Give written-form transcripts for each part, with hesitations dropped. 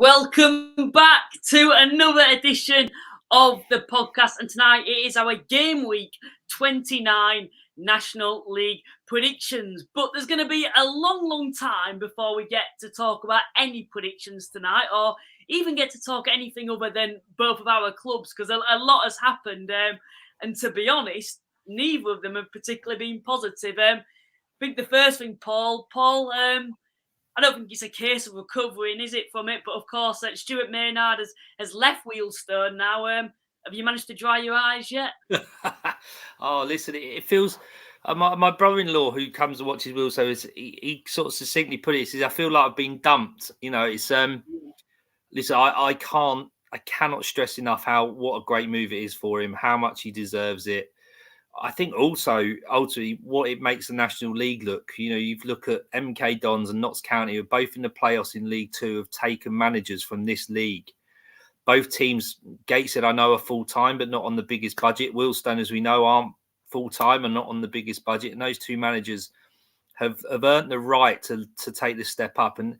Welcome back to another edition of the podcast, and tonight it is our Game Week 29 National League predictions. But there's going to be a long time before we get to talk about any predictions tonight, or even get to talk anything other than both of our clubs, because a lot has happened, and to be honest, neither of them have particularly been positive. I think the first thing, Paul, I don't think it's a case of recovering, is it, from it? But of course, Stuart Maynard has left Wealdstone now. Have you managed to dry your eyes yet? Oh, listen, it feels. My brother-in-law, who comes and watches Wealdstone, he sort of succinctly put it. He says, "I feel like I've been dumped." You know, it's listen, I cannot stress enough what a great move it is for him, how much he deserves it. I think also ultimately what it makes the National League look. You know, you look at MK Dons and Notts County, who are both in the playoffs in League Two, have taken managers from this league. Both teams, Gateshead, I know, are full-time, but not on the biggest budget. Wealdstone, as we know, aren't full-time and not on the biggest budget. And those two managers have earned the right to take this step up. And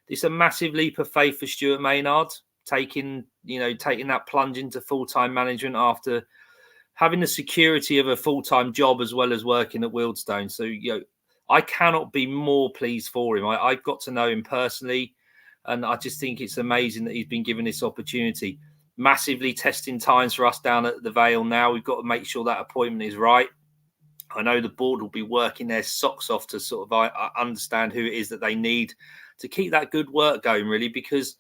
it's a massive leap of faith for Stuart Maynard, taking that plunge into full-time management after having the security of a full-time job as well as working at Wealdstone. So, I cannot be more pleased for him. I've got to know him personally, and I just think it's amazing that he's been given this opportunity. Massively testing times for us down at the Vale now. We've got to make sure that appointment is right. I know the board will be working their socks off to sort of understand who it is that they need to keep that good work going, really, because,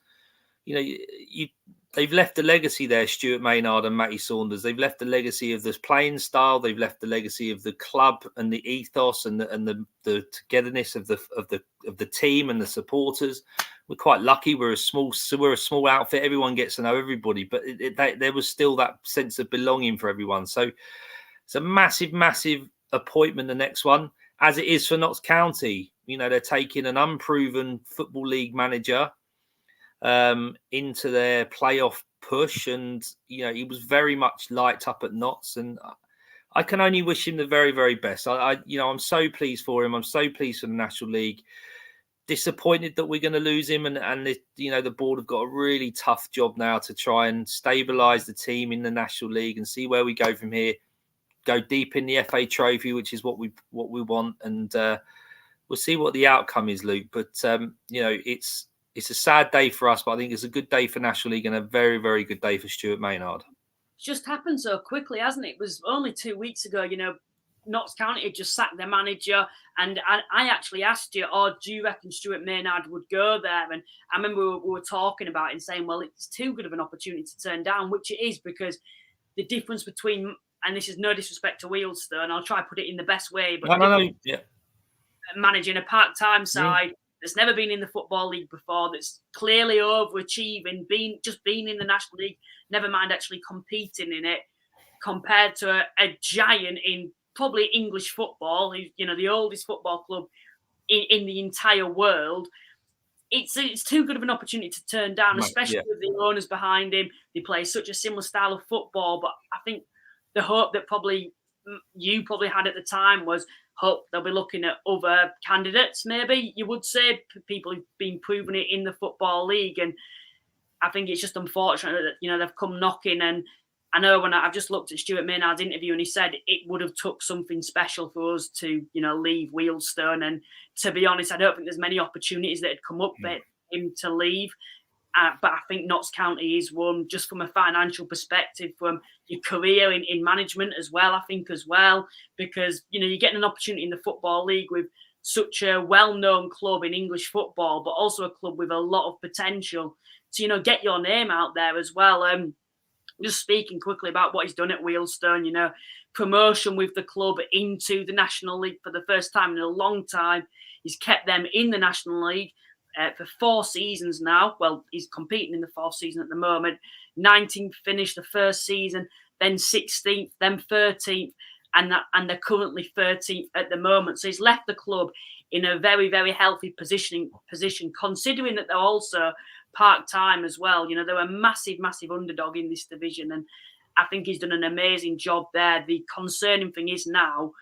they've left a legacy there, Stuart Maynard and Matty Saunders. They've left the legacy of this playing style. They've left the legacy of the club and the ethos and the togetherness of the team and the supporters. We're quite lucky. We're a small outfit. Everyone gets to know everybody, but there was still that sense of belonging for everyone. So it's a massive appointment. The next one, as it is for Notts County. They're taking an unproven Football League manager into their playoff push, and he was very much light up at Notts, and I can only wish him the very, very best. I'm so pleased for him. I'm so pleased for the National League. Disappointed that we're going to lose him, and the board have got a really tough job now to try and stabilise the team in the National League and see where we go from here. Go deep in the FA Trophy, which is what we want, and we'll see what the outcome is, Luke. But it's a sad day for us, but I think it's a good day for National League and a very, very good day for Stuart Maynard. It's just happened so quickly, hasn't it? It was only 2 weeks ago, Notts County had just sacked their manager, and I actually asked you, do you reckon Stuart Maynard would go there? And I remember we were talking about it and saying, well, it's too good of an opportunity to turn down, which it is, because the difference between, and this is no disrespect to Wealdstone, I'll try to put it in the best way, but managing a part-time side that's never been in the Football League before, that's clearly overachieving, being in the National League, never mind actually competing in it, compared to a giant in probably English football, who's the oldest football club in the entire world. It's too good of an opportunity to turn down, especially with the owners behind him. They play such a similar style of football, but I think the hope that you probably had at the time was hope they'll be looking at other candidates, maybe you would say, people who've been proving it in the Football League. And I think it's just unfortunate that, they've come knocking. And I know when I've just looked at Stuart Maynard's interview, and he said it would have took something special for us to, leave Wealdstone. And to be honest, I don't think there's many opportunities that had come up for him to leave. But I think Notts County is one, just from a financial perspective, from your career in management as well, I think as well, because, you're getting an opportunity in the Football League with such a well-known club in English football, but also a club with a lot of potential to, get your name out there as well. Just speaking quickly about what he's done at Wealdstone, promotion with the club into the National League for the first time in a long time. He's kept them in the National League for 4 seasons now. Well, he's competing in the 4th season at the moment. 19th finished the first season, then 16th, then 13th, and they're currently 13th at the moment. So he's left the club in a very, very healthy position, considering that they're also part-time as well. They're a massive underdog in this division, and I think he's done an amazing job there. The concerning thing is now,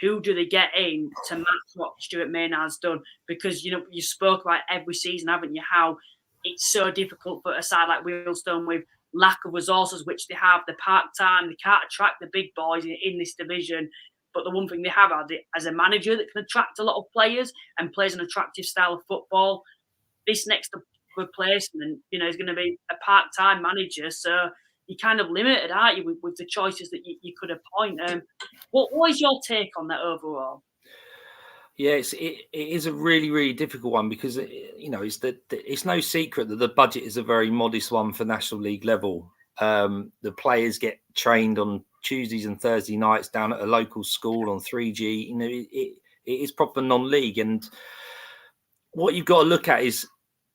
who do they get in to match what Stuart Maynard's done? Because, you spoke about every season, haven't you, how it's so difficult for a side like Wealdstone with lack of resources, which they have. They're part-time. They can't attract the big boys in this division. But the one thing they have as a manager that can attract a lot of players and plays an attractive style of football. This next replacement, is going to be a part-time manager. So you're kind of limited, aren't you, with the choices that you could appoint. What is your take on that overall? Yeah, it is a really, really difficult one because it's no secret that the budget is a very modest one for National League level. The players get trained on Tuesdays and Thursday nights down at a local school on 3G. It is proper non-league, and what you've got to look at is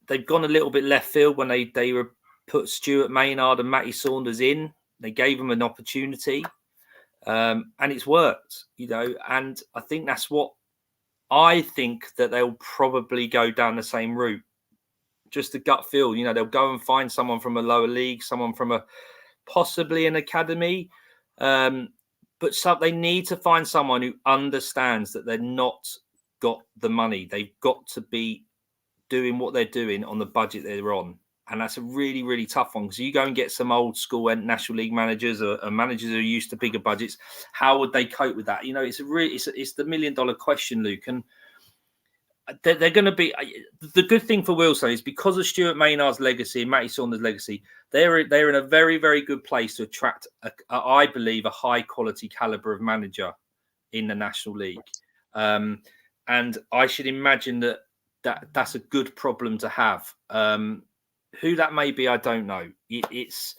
they've gone a little bit left field when they were put Stuart Maynard and Matty Saunders in. They gave them an opportunity, and it's worked. And I think that's what. I think that they'll probably go down the same route. Just a gut feel, they'll go and find someone from a lower league, someone from possibly an academy. But they need to find someone who understands that they're not got the money. They've got to be doing what they're doing on the budget they're on. And that's a really, really tough one because you go and get some old school National League managers or managers who are used to bigger budgets. How would they cope with that? It's the $1 million question, Luke. And they're going to be the good thing for Wealdstone is because of Stuart Maynard's legacy and Matty Saunders' legacy, they're in a very, very good place to attract, I believe, a high quality caliber of manager in the National League. And I should imagine that's a good problem to have. Who that may be, I don't know. It's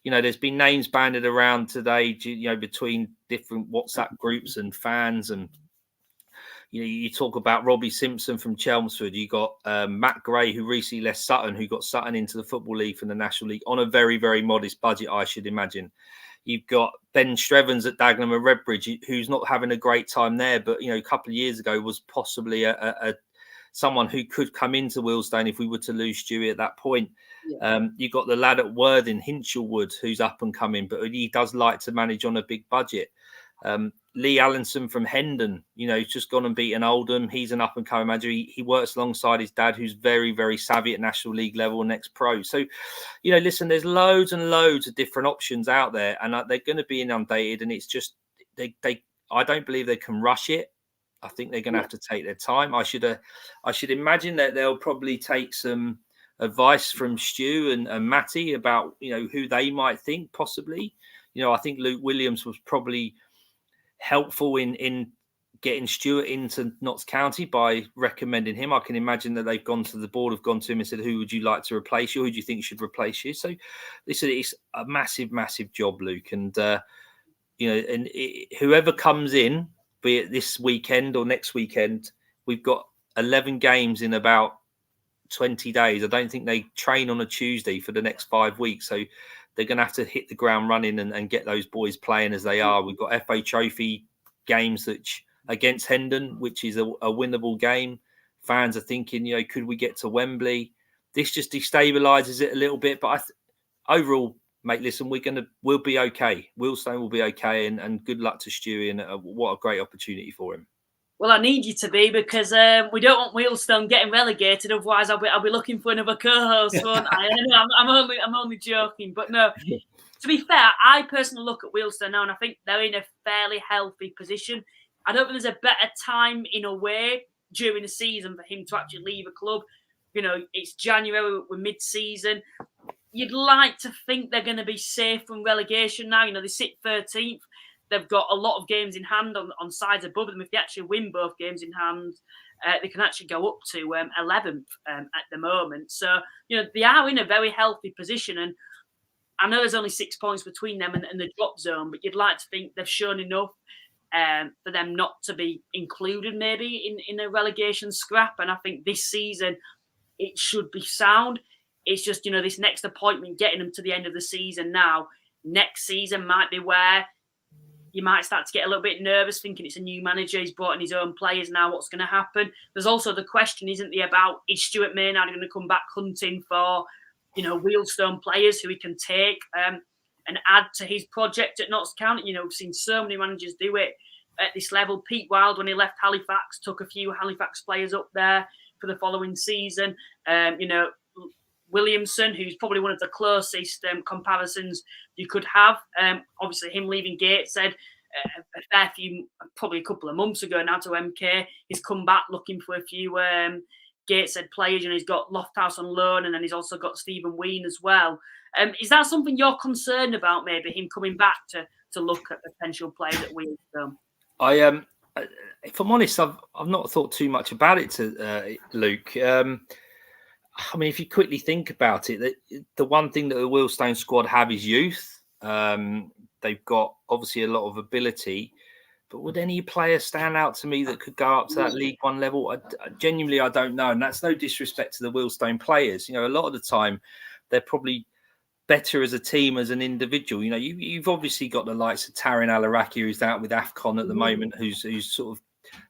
there's been names banded around today, between different WhatsApp groups and fans, and you talk about Robbie Simpson from Chelmsford. You got Matt Gray, who recently left Sutton, who got Sutton into the Football League from the National League on a very, very modest budget, I should imagine. You've got Ben Strevens at Dagenham and Redbridge, who's not having a great time there, but a couple of years ago was possibly someone who could come into Wealdstone if we were to lose Stewie at that point. Yeah. You've got the lad at Worthing, Hinchelwood, who's up and coming, but he does like to manage on a big budget. Lee Allinson from Hendon, he's just gone and beaten Oldham. He's an up and coming manager. He works alongside his dad, who's very, very savvy at National League level and ex-pro. So, listen, there's loads and loads of different options out there, and they're going to be inundated. And it's just I don't believe they can rush it. I think they're going to have to take their time. I should imagine that they'll probably take some advice from Stu and Matty about who they might think possibly. I think Luke Williams was probably helpful in getting Stuart into Notts County by recommending him. I can imagine that they've gone to the board, have gone to him and said, "Who would you like to replace you? Who do you think should replace you?" So it's a massive, massive job, Luke, and whoever comes in, be it this weekend or next weekend, we've got 11 games in about 20 days. I don't think they train on a Tuesday for the next 5 weeks. So they're going to have to hit the ground running and get those boys playing as they are. We've got FA Trophy games against Hendon, which is a winnable game. Fans are thinking, could we get to Wembley? This just destabilises it a little bit. But overall, mate, listen, we'll be okay. Wealdstone will be okay, and good luck to Stewie, and what a great opportunity for him. Well, I need you to be, because we don't want Wealdstone getting relegated. Otherwise, I'll be looking for another co-host. I'm only joking, but no. To be fair, I personally look at Wealdstone now, and I think they're in a fairly healthy position. I don't think there's a better time in a way during the season for him to actually leave a club. It's January, we're mid-season. You'd like to think they're going to be safe from relegation now. They sit 13th. They've got a lot of games in hand on sides above them. If they actually win both games in hand, they can actually go up to 11th at the moment. So, they are in a very healthy position. And I know there's only 6 points between them and the drop zone, but you'd like to think they've shown enough for them not to be included maybe in a relegation scrap. And I think this season it should be sound. It's just, this next appointment, getting them to the end of the season now. Next season might be where you might start to get a little bit nervous, thinking it's a new manager. He's brought in his own players now. What's going to happen? There's also the question, isn't there, about is Stuart Maynard going to come back hunting for, Wealdstone players who he can take and add to his project at Notts County? We've seen so many managers do it at this level. Pete Wild, when he left Halifax, took a few Halifax players up there for the following season. Williamson, who's probably one of the closest comparisons you could have. Obviously, him leaving Gateshead a fair few, probably a couple of months ago now to MK. He's come back looking for a few Gateshead players, and he's got Lofthouse on loan, and then he's also got Stephen Ween as well. Is that something you're concerned about, maybe him coming back to look at potential players at Wealdstone? If I'm honest, I've not thought too much about it, Luke. I mean, if you quickly think about it, the one thing that the Wealdstone squad have is youth. They've got obviously a lot of ability, but would any player stand out to me that could go up to that League One level? Genuinely, I don't know. And that's no disrespect to the Wealdstone players. You know, a lot of the time, they're probably better as a team, as an individual. You know, you've obviously got the likes of Taryn Alaraki, who's out with AFCON at the moment, who's sort of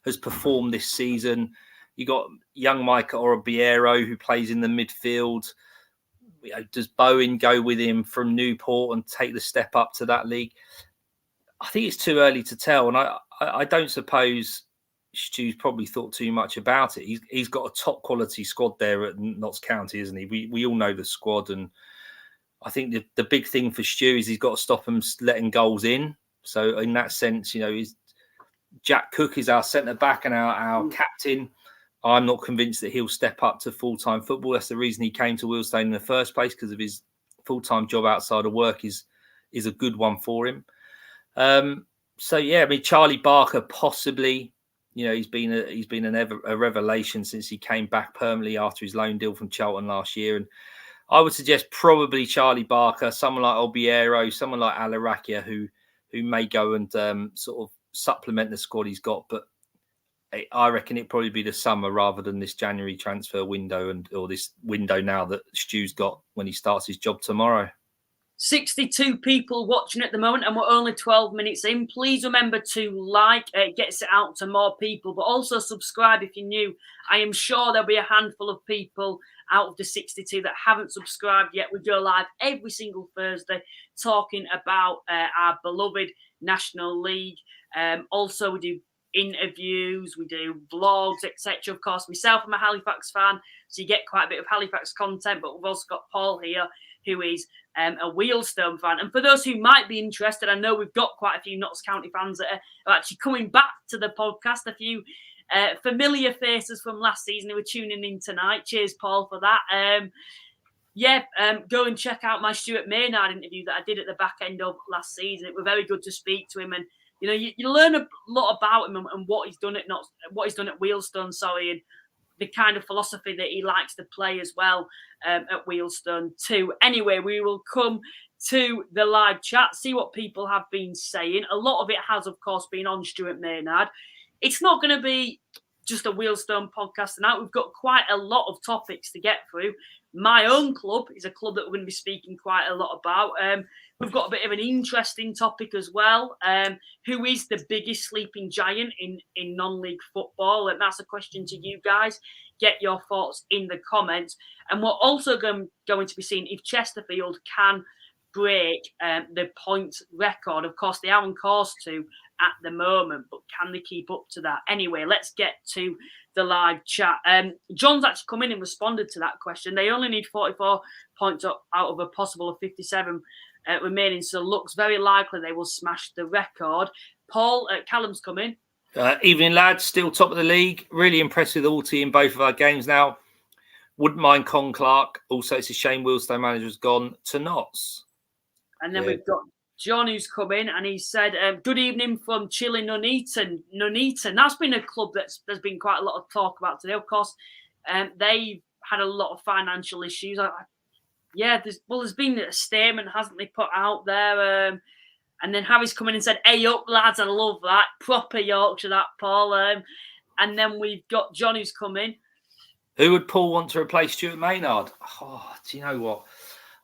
has performed this season. You got young Micah Orobiero, who plays in the midfield. You know, does Bowen go with him from Newport and take the step up to that league? I think it's too early to tell, and I don't suppose Stu's probably thought too much about it. He's got a top quality squad there at Notts County, isn't he? We all know the squad, and I think the big thing for Stu is he's got to stop him letting goals in. So in that sense, you know, Jack Cook is our centre back and our captain. I'm not convinced that he'll step up to full-time football. That's the reason he came to Wealdstone in the first place, because of his full-time job outside of work is a good one for him. So yeah, I mean, Charlie Barker possibly, you know, he's been a revelation since he came back permanently after his loan deal from Charlton last year. And I would suggest probably Charlie Barker, someone like Obiero, someone like Alarakia, who may go and sort of supplement the squad he's got. But I reckon it'd probably be the summer rather than this January transfer window or this window now that Stu's got when he starts his job tomorrow. 62 people watching at the moment, and we're only 12 minutes in. Please remember to like, it gets it out to more people, but also subscribe if you're new. I am sure there'll be a handful of people out of the 62 that haven't subscribed yet. We go live every single Thursday talking about our beloved National League. Also, we do interviews, we do vlogs, etc. Of course, myself, I'm a Halifax fan, so you get quite a bit of Halifax content, but we've also got Paul here, who is a Wealdstone fan. And for those who might be interested, I know we've got quite a few Notts County fans that are actually coming back to the podcast, a few familiar faces from last season who were tuning in tonight. Cheers, Paul, for that. Go and check out my Stuart Maynard interview that I did at the back end of last season. It was very good to speak to him, and you know, you learn a lot about him and what he's done at Wealdstone, and the kind of philosophy that he likes to play as well at Wealdstone too. Anyway, we will come to the live chat, see what people have been saying. A lot of it has, of course, been on Stuart Maynard. It's not going to be just a Wealdstone podcast tonight. We've got quite a lot of topics to get through. My own club is a club that we're going to be speaking quite a lot about. We've got a bit of an interesting topic as well. Who is the biggest sleeping giant in non-league football? And that's a question to you guys. Get your thoughts in the comments. And we're also going to be seeing if Chesterfield can break the points record. Of course, they are on course to at the moment, but can they keep up to that? Anyway, let's get to the live chat. John's actually come in and responded to that question. They only need 44 points out of a possible of 57 remaining, so looks very likely they will smash the record. Paul, Callum's come in. Evening, lads. Still top of the league. Really impressed with all team both of our games now. Wouldn't mind Con Clark. Also, it's a shame Wealdstone manager's gone to Notts. And then we've got John, who's come in, and he said, good evening from chilly Nuneaton. That's been a club there's been quite a lot of talk about today. Of course, they've had a lot of financial issues. There's been a statement, hasn't they, put out there? And then Harry's come in and said, hey up, lads, I love that. Proper Yorkshire, that, Paul. And then we've got John, who's come in. Who would Paul want to replace Stuart Maynard? Oh, do you know what?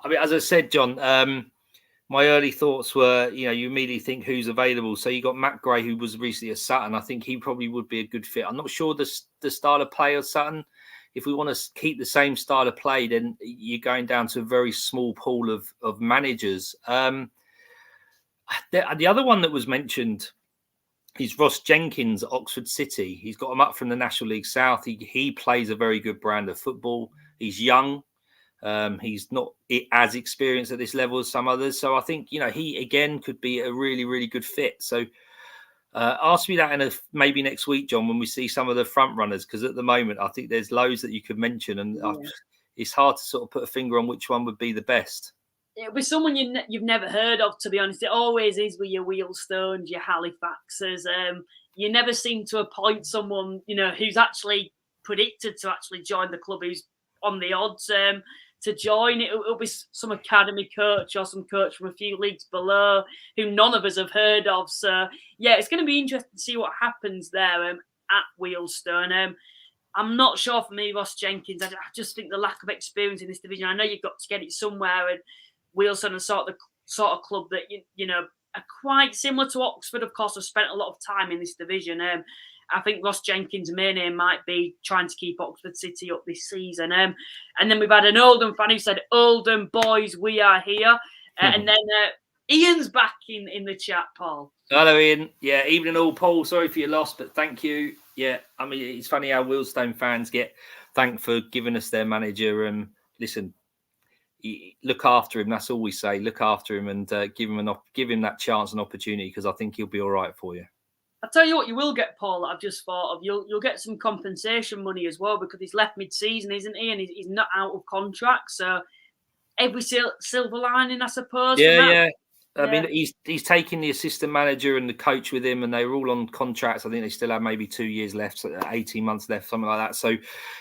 I mean, as I said, John, my early thoughts were, you immediately think who's available. So you got Matt Gray, who was recently at Sutton. I think he probably would be a good fit. I'm not sure the style of play of Sutton. If we want to keep the same style of play, then you're going down to a very small pool of managers. The other one that was mentioned is Ross Jenkins at Oxford City. He's got him up from the National League South. He plays a very good brand of football. He's young. He's not as experienced at this level as some others. So I think, he again could be a really, really good fit. So ask me that in maybe next week, John, when we see some of the front runners, because at the moment I think there's loads that you could mention, and it's hard to sort of put a finger on which one would be the best. It'll be someone you've never heard of, to be honest. It always is with your Wealdstones, your Halifaxes. You never seem to appoint someone, who's actually predicted to actually join the club, who's on the odds to join. It'll be some academy coach or some coach from a few leagues below who none of us have heard of. So, yeah, it's going to be interesting to see what happens there at Wealdstone. I'm not sure for me, Ross Jenkins. I just think the lack of experience in this division. I know you've got to get it somewhere, and Wealdstone is sort of club that are quite similar to Oxford. Of course, have spent a lot of time in this division. I think Ross Jenkins' main aim might be trying to keep Oxford City up this season. And then we've had an Oldham fan who said, "Oldham boys, we are here." And then Ian's back in the chat, Paul. Hello, Ian. Yeah, evening all, Paul. Sorry for your loss, but thank you. Yeah, I mean, it's funny how Wealdstone fans get thanked for giving us their manager. And listen, look after him. That's all we say. Look after him and give him that chance and opportunity, because I think he'll be all right for you. I'll tell you what you will get, Paul, that I've just thought of. You'll get some compensation money as well, because he's left mid-season, isn't he? And he's not out of contract. So every silver lining, I suppose. Yeah. I mean, he's taking the assistant manager and the coach with him, and they were all on contracts. I think they still have maybe 2 years left, so 18 months left, something like that. So,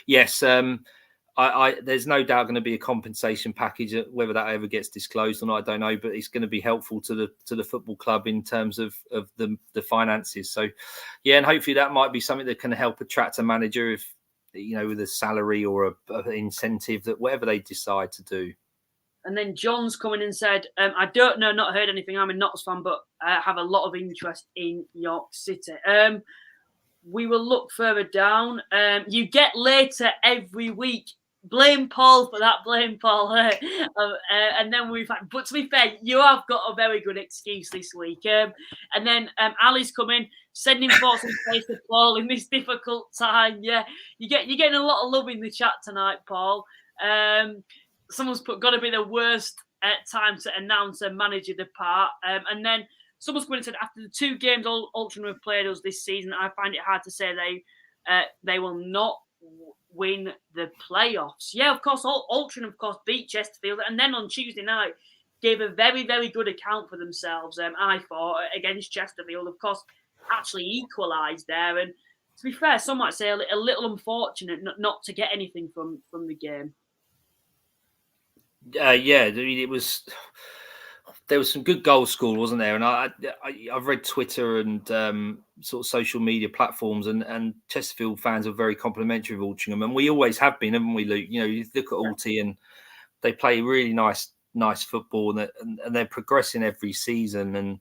yes, there's no doubt going to be a compensation package. Whether that ever gets disclosed or not, I don't know. But it's going to be helpful to the football club in terms of the finances. So, yeah, and hopefully that might be something that can help attract a manager, if with a salary or an incentive, that whatever they decide to do. And then John's coming and said, I don't know, not heard anything. I'm a Notts fan, but I have a lot of interest in York City. We will look further down. You get later every week. Blame Paul for that. Blame Paul. And then but to be fair, you have got a very good excuse this week. And then Ali's coming, sending thoughts and praise to Paul in this difficult time. Yeah, you're getting a lot of love in the chat tonight, Paul. Someone's got to be the worst time to announce a manager depart. And then someone's going to say, after the 2 games Altrincham have played us this season, I find it hard to say they will not win the playoffs. Yeah, of course, Altrincham, of course, beat Chesterfield. And then on Tuesday night, gave a very, very good account for themselves, I thought, against Chesterfield. Of course, actually equalised there. And to be fair, some might say a little unfortunate not to get anything from the game. I mean, there was some good goals scored, wasn't there? And I've read Twitter and sort of social media platforms, and Chesterfield fans are very complimentary of Altrincham, and we always have been, haven't we, Luke? You look at Alty, and they play really nice football, and they're progressing every season, and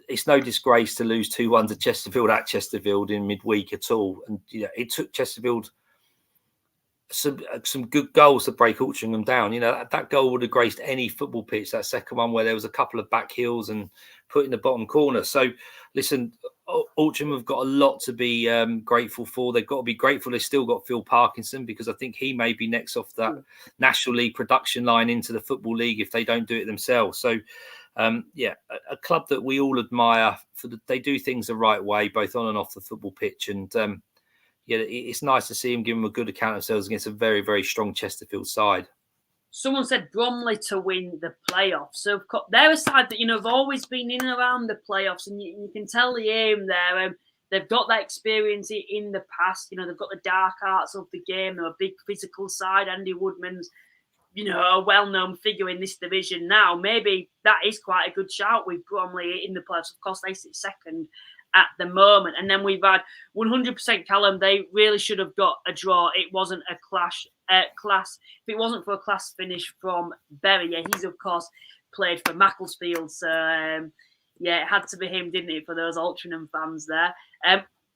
it's no disgrace to lose 2-1 to Chesterfield at Chesterfield in midweek at all. And it took Chesterfield some good goals to break Altrincham down. That goal would have graced any football pitch, that second one, where there was a couple of back heels and put in the bottom corner. So listen, Altrincham have got a lot to be grateful for. They've got to be grateful they've still got Phil Parkinson, because I think he may be next off that National League production line into the Football League if they don't do it themselves. So a club that we all admire. They do things the right way, both on and off the football pitch. And it's nice to see him give them a good account of themselves against a very, very strong Chesterfield side. Someone said Bromley to win the playoffs. So they're a side that, have always been in and around the playoffs, and you can tell the aim there. They've got that experience in the past. They've got the dark arts of the game. They're a big physical side. Andy Woodman's, a well-known figure in this division now. Maybe that is quite a good shout with Bromley in the playoffs. Of course, they sit second at the moment. And then we've had 100% Callum. They really should have got a draw. It wasn't a class. If it wasn't for a class finish from Berry, he's of course played for Macclesfield. So it had to be him, didn't it, for those Altrincham fans there.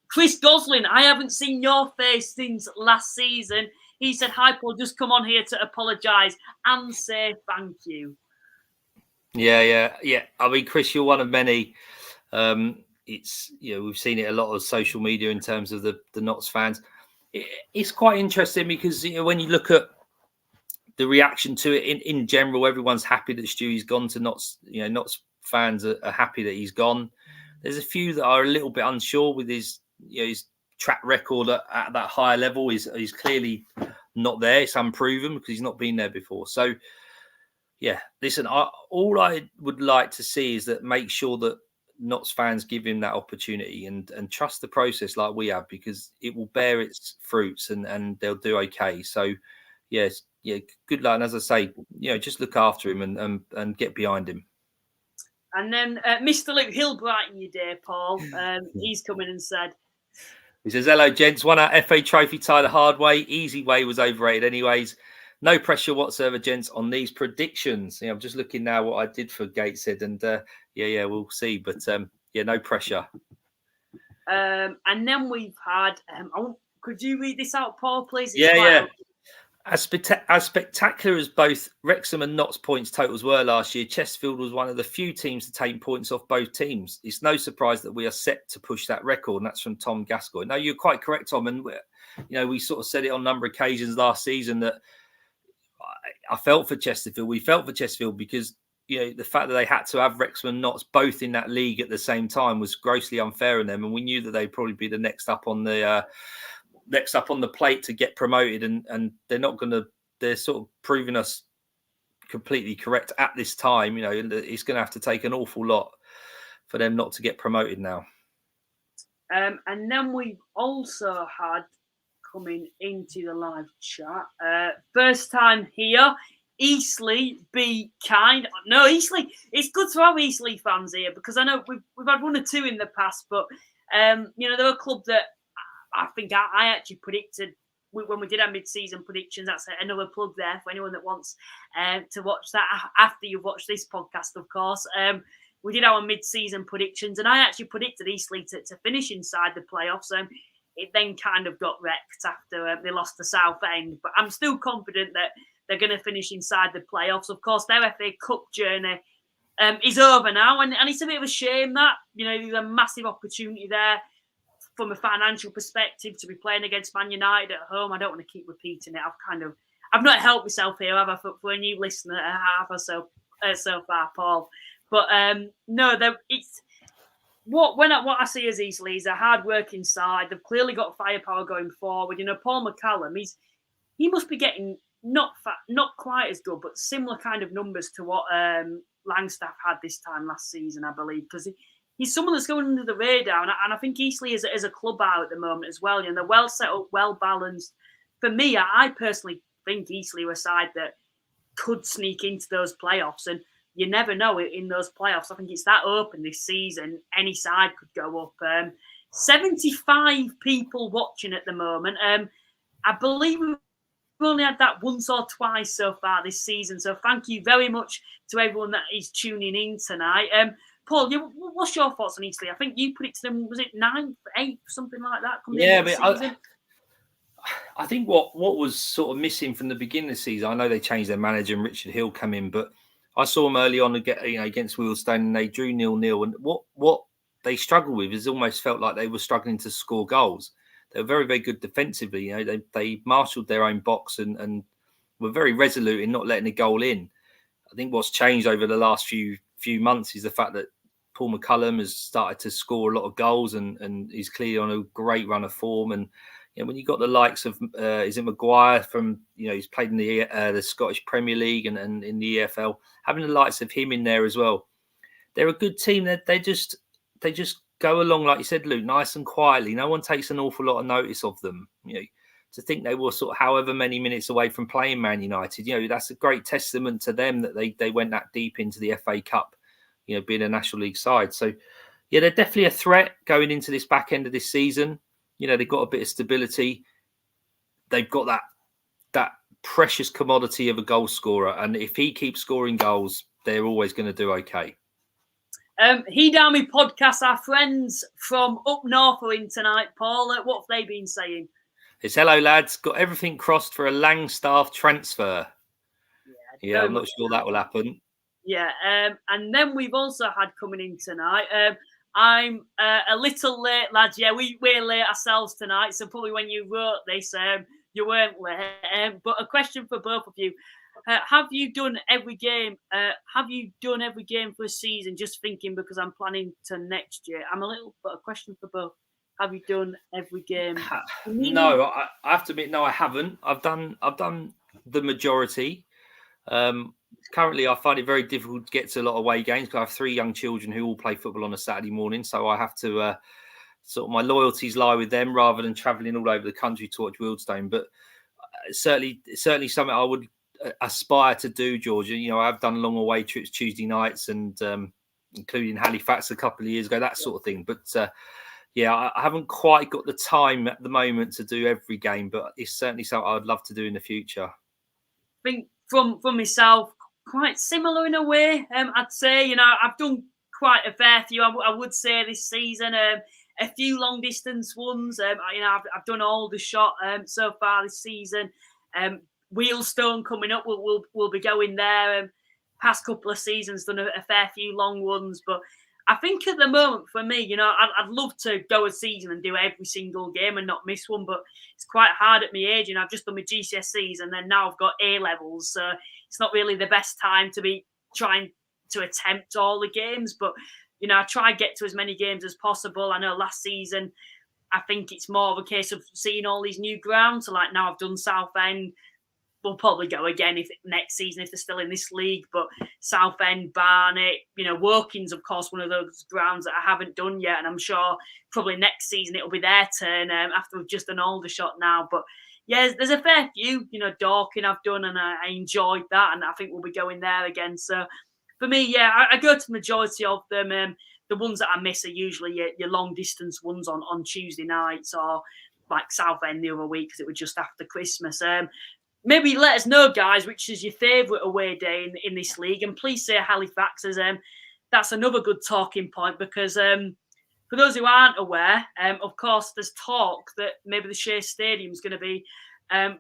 Chris Goslin, I haven't seen your face since last season. He said, "Hi Paul, just come on here to apologise and say thank you." Yeah. I mean, Chris, you're one of many. It's we've seen it a lot of social media in terms of the Notts fans. It's quite interesting because when you look at the reaction to it in general, everyone's happy that Stewie's gone to Notts. Notts fans are happy that he's gone. There's a few that are a little bit unsure with his track record at that higher level. He's clearly not there. It's unproven because he's not been there before. So, yeah, listen, all I would like to see is that make sure that Notts fans give him that opportunity and trust the process like we have, because it will bear its fruits and they'll do okay. So, yes, good luck. And as I say, just look after him and get behind him. And then Mr. Luke, he'll brighten your day, Paul. He's come in and said, he says, hello, gents. Won our FA Trophy tie the hard way. Easy way was overrated anyways. No pressure whatsoever, gents, on these predictions. I'm just looking now what I did for Gateshead, and we'll see. But no pressure. And then we've had. Could you read this out, Paul, please? As spectacular as both Wrexham and Notts points totals were last year, Chesterfield was one of the few teams to take points off both teams. It's no surprise that we are set to push that record, and that's from Tom Gascoigne. No, you're quite correct, Tom. And we sort of said it on a number of occasions last season that I felt for Chesterfield. We felt for Chesterfield because the fact that they had to have Wrexham and Notts both in that league at the same time was grossly unfair on them, and we knew that they'd probably be the next up on the plate to get promoted, and they're not going to. They're sort of proving us completely correct at this time. It's going to have to take an awful lot for them not to get promoted now. And then we've also had coming into the live chat. First time here, Eastleigh, be kind. No, Eastleigh. It's good to have Eastleigh fans here because I know we've had one or two in the past, but they're a club that I think I actually predicted when we did our mid-season predictions. That's another plug there for anyone that wants to watch that after you've watched this podcast, of course. We did our mid-season predictions, and I actually predicted Eastleigh to finish inside the playoffs. It then kind of got wrecked after they lost to Southend. But I'm still confident that they're going to finish inside the playoffs. Of course, their FA Cup journey is over now. And it's a bit of a shame that, there's a massive opportunity there from a financial perspective to be playing against Man United at home. I don't want to keep repeating it. I've not helped myself here, have I, for a new listener, have I, so far, Paul. But it's... What I see as Eastleigh is a hard working side. They've clearly got firepower going forward. Paul McCallum, he must be getting not quite as good, but similar kind of numbers to what Langstaff had this time last season, I believe, because he's someone that's going under the radar, and I think Eastleigh is a club out at the moment as well. They're well set up, well balanced. For me, I personally think Eastleigh are a side that could sneak into those playoffs, and you never know in those playoffs. I think it's that open this season. Any side could go up. 75 people watching at the moment. I believe we've only had that once or twice so far this season. So thank you very much to everyone that is tuning in tonight. Paul, what's your thoughts on Eastleigh? I think you predicted them, was it 9th, 8th, something like that? I think what was sort of missing from the beginning of the season, I know they changed their manager and Richard Hill come in, but I saw them early on against Wealdstone, and they drew 0-0. And what they struggled with is almost felt like they were struggling to score goals. They were very, very good defensively. They marshalled their own box and were very resolute in not letting a goal in. I think what's changed over the last few months is the fact that Paul McCallum has started to score a lot of goals and he's clearly on a great run of form. And when you've got the likes of, is it Maguire from, he's played in the Scottish Premier League and in the EFL, having the likes of him in there as well. They're a good team. They just go along, like you said, Luke, nice and quietly. No one takes an awful lot of notice of them. To think they were sort of however many minutes away from playing Man United, that's a great testament to them that they went that deep into the FA Cup, being a National League side. So, they're definitely a threat going into this back end of this season. They've got a bit of stability. They've got that precious commodity of a goal scorer. And if he keeps scoring goals, they're always going to do okay. He Down Me podcast, our friends from up north are in tonight, Paul. What have they been saying? It's hello, lads. Got everything crossed for a Langstaff transfer. Yeah, I'm not sure that will happen. Yeah, and then we've also had coming in tonight. I'm a little late, lads. Yeah, we're late ourselves tonight. So probably when you wrote this, you weren't late. But a question for both of you. have you done every game? Have you done every game for a season? Just thinking because I'm planning to next year. I'm a little, but a question for both. Have you done every game? No, I have to admit, no, I haven't. I've done the majority. Currently, I find it very difficult to get to a lot of away games because I have 3 young children who all play football on a Saturday morning. So I have to sort of my loyalties lie with them rather than travelling all over the country to watch Wealdstone. But certainly something I would aspire to do, Georgia. You know, I've done long away trips Tuesday nights and including Halifax a couple of years ago, that sort of thing. But yeah, I haven't quite got the time at the moment to do every game, but it's certainly something I'd love to do in the future. I think from myself, quite similar in a way. I'd say, you know, I've done quite a fair few. I would say this season, a few long distance ones. You know, I've done Aldershot so far this season. Wealdstone coming up, we'll be going there. Past couple of seasons, done a fair few long ones, but I think at the moment for me, you know, I'd love to go a season and do every single game and not miss one, but it's quite hard at my age. You know, I've just done my GCSEs and then now I've got A levels, so it's not really the best time to be trying to attempt all the games. But you know, I try to get to as many games as possible. I know last season, I think it's more of a case of seeing all these new grounds. So like now I've done Southend. We'll probably go again if next season if they're still in this league. But Southend, Barnet, you know, Wokin's of course one of those grounds that I haven't done yet, and I'm sure probably next season it'll be their turn after we've just done Aldershot now. But yeah, there's a fair few. You know, Dorking I've done, and I enjoyed that, and I think we'll be going there again. So for me, yeah, I go to the majority of them. The ones that I miss are usually your long distance ones on Tuesday nights or like Southend the other week because it was just after Christmas. Maybe let us know, guys, which is your favourite away day in this league. And please say Halifax, as that's another good talking point because for those who aren't aware, of course, there's talk that maybe the Shea Stadium is going to be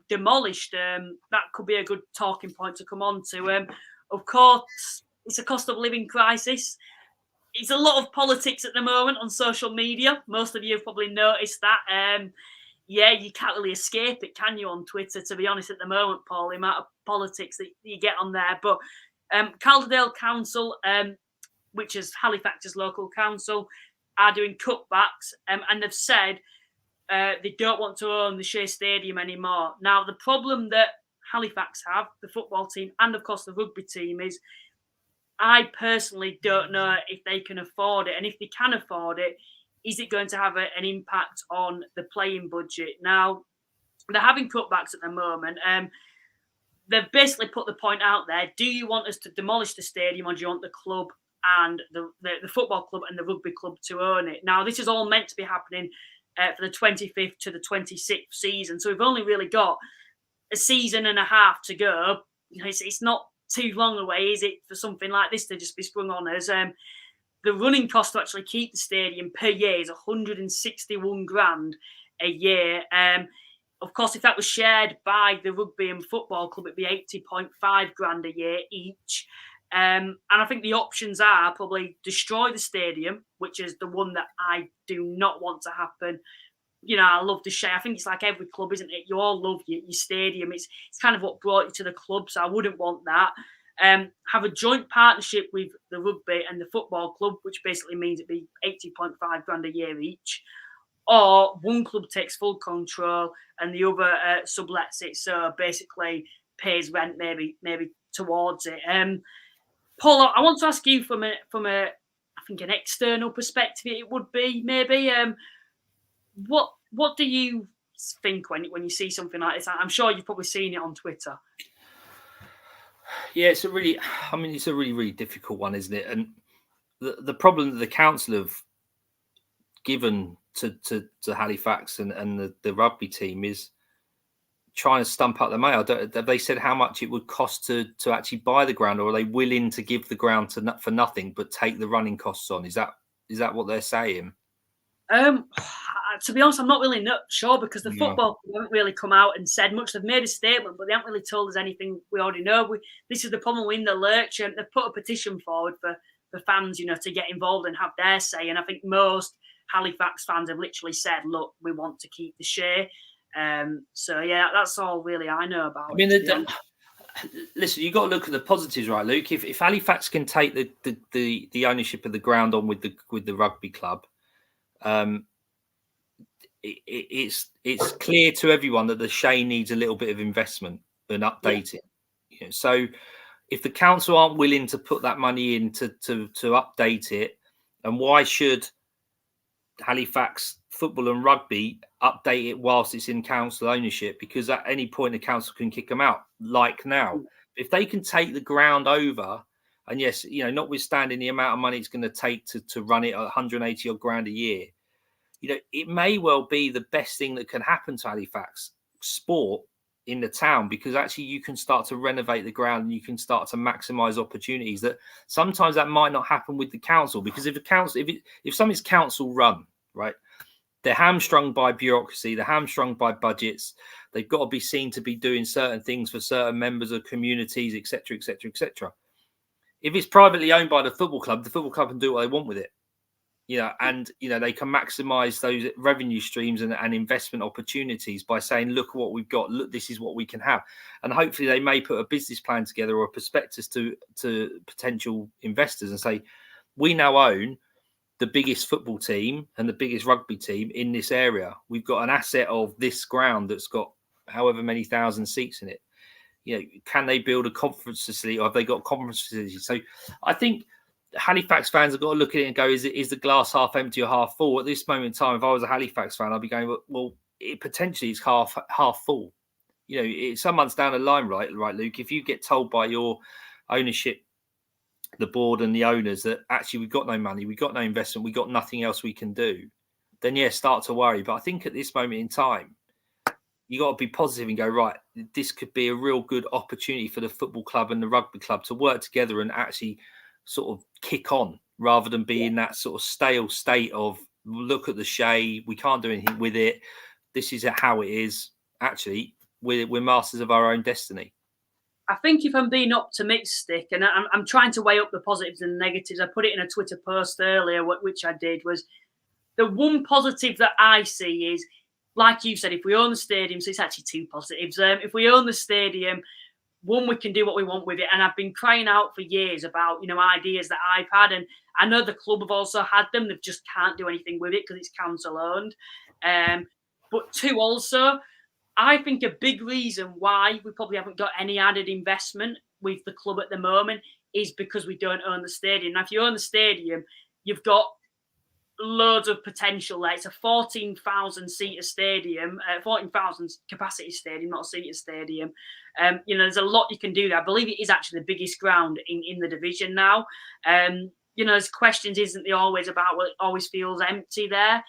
demolished. That could be a good talking point to come on to. Of course, it's a cost of living crisis. It's a lot of politics at the moment on social media. Most of you have probably noticed that. Yeah, you can't really escape it, can you, on Twitter, to be honest, at the moment, Paul, the amount of politics that you get on there. But Calderdale Council, which is Halifax's local council, are doing cutbacks and they've said they don't want to own the Shea Stadium anymore. Now, the problem that Halifax have, the football team, and of course the rugby team, is I personally don't know if they can afford it. And if they can afford it, is it going to have an impact on the playing budget? Now, they're having cutbacks at the moment. They've basically put the point out there, do you want us to demolish the stadium or do you want the club and the football club and the rugby club to own it? Now, this is all meant to be happening for the 25th to the 26th season. So we've only really got a season and a half to go. You know, it's not too long away, is it, for something like this to just be sprung on us? The running cost to actually keep the stadium per year is 161 grand a year. Of course, if that was shared by the rugby and football club, it'd be 80.5 grand a year each. And I think the options are probably destroy the stadium, which is the one that I do not want to happen. You know, I love the Shea. I think it's like every club, isn't it? You all love your stadium. It's kind of what brought you to the club, so I wouldn't want that. Have a joint partnership with the rugby and the football club, which basically means it'd be 80.5 grand a year each. Or one club takes full control and the other sublets it, so basically pays rent maybe towards it. Paul, I want to ask you from a I think an external perspective, it would be maybe what do you think when you see something like this? I'm sure you've probably seen it on Twitter. Yeah, it's a really really difficult one, isn't it? And the problem that the council have given to Halifax and the rugby team is trying to stump up the money. Have they said how much it would cost to actually buy the ground, or are they willing to give the ground for nothing but take the running costs on? Is that what they're saying? To be honest, I'm not really sure because the football haven't really come out and said much. They've made a statement, but they haven't really told us anything we already know. This is the problem. We're in the lurch, and they've put a petition forward for fans, you know, to get involved and have their say. And I think most Halifax fans have literally said, "Look, we want to keep the Shea." So yeah, that's all really I know about. I mean, listen, you've got to look at the positives, right, Luke? If Halifax can take the ownership of the ground on with the rugby club, it's clear to everyone that the Shay needs a little bit of investment and updating. You know, so if the council aren't willing to put that money in to update it, and why should Halifax football and rugby update it whilst it's in council ownership? Because at any point the council can kick them out, like now. If they can take the ground over, and yes, you know, notwithstanding the amount of money it's going to take to run it at 180 odd grand a year, you know, it may well be the best thing that can happen to Halifax sport in the town, because actually you can start to renovate the ground and you can start to maximize opportunities that sometimes that might not happen with the council. Because if something's council run, right, they're hamstrung by bureaucracy, they're hamstrung by budgets, they've got to be seen to be doing certain things for certain members of communities, etc., etc., etc. If it's privately owned by the football club can do what they want with it. You know, and you know, they can maximize those revenue streams and investment opportunities by saying, look what we've got, look, this is what we can have. And hopefully they may put a business plan together or a prospectus to potential investors and say, we now own the biggest football team and the biggest rugby team in this area. We've got an asset of this ground that's got however many thousand seats in it. You know, can they build a conference facility, or have they got conference facilities? So I think Halifax fans have got to look at it and go, is the glass half empty or half full? At this moment in time, if I was a Halifax fan, I'd be going, well, potentially it's half full. You know, some months down the line, right, Luke, if you get told by your ownership, the board and the owners, that actually we've got no money, we've got no investment, we've got nothing else we can do, then yeah, start to worry. But I think at this moment in time, you got to be positive and go, right, this could be a real good opportunity for the football club and the rugby club to work together and actually sort of kick on, rather than be in that sort of stale state of, look at the Shay, we can't do anything with it, this is how it is. Actually, we're masters of our own destiny. I think if I'm being optimistic, and I'm trying to weigh up the positives and negatives, I put it in a Twitter post earlier, which I did, was the one positive that I see is, like you said, if we own the stadium, so it's actually two positives. If we own the stadium, one, we can do what we want with it. And I've been crying out for years about, you know, ideas that I've had. And I know the club have also had them. They just can't do anything with it because it's council owned. But two, also, I think a big reason why we probably haven't got any added investment with the club at the moment is because we don't own the stadium. Now, if you own the stadium, you've got loads of potential there. It's a 14,000 seater stadium, 14,000 capacity stadium, not a seater stadium. You know, there's a lot you can do there. I believe it is actually the biggest ground in the division now. You know, there's questions, isn't there, always about, well, it always feels empty there.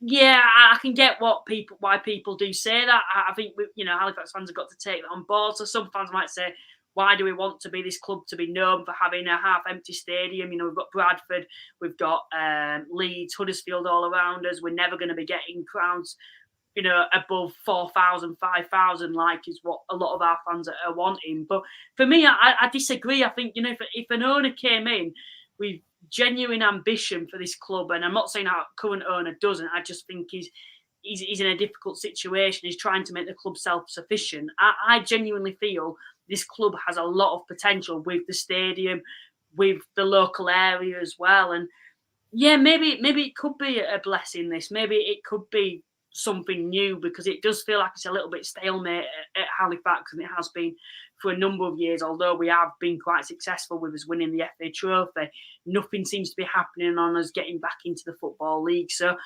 Yeah, I can get why people do say that. I think, you know, Halifax fans have got to take that on board. So some fans might say, why do we want to be this club to be known for having a half-empty stadium? You know, we've got Bradford, we've got Leeds, Huddersfield all around us. We're never going to be getting crowds, you know, above 4,000, 5,000, like is what a lot of our fans are wanting. But for me, I disagree. I think, you know, if an owner came in with genuine ambition for this club, and I'm not saying our current owner doesn't, I just think he's in a difficult situation. He's trying to make the club self-sufficient. I genuinely feel this club has a lot of potential with the stadium, with the local area as well. And yeah, maybe it could be a blessing, this. Maybe it could be something new, because it does feel like it's a little bit stalemate at Halifax, and it has been for a number of years. Although we have been quite successful with us winning the FA Trophy, nothing seems to be happening on us getting back into the Football League. So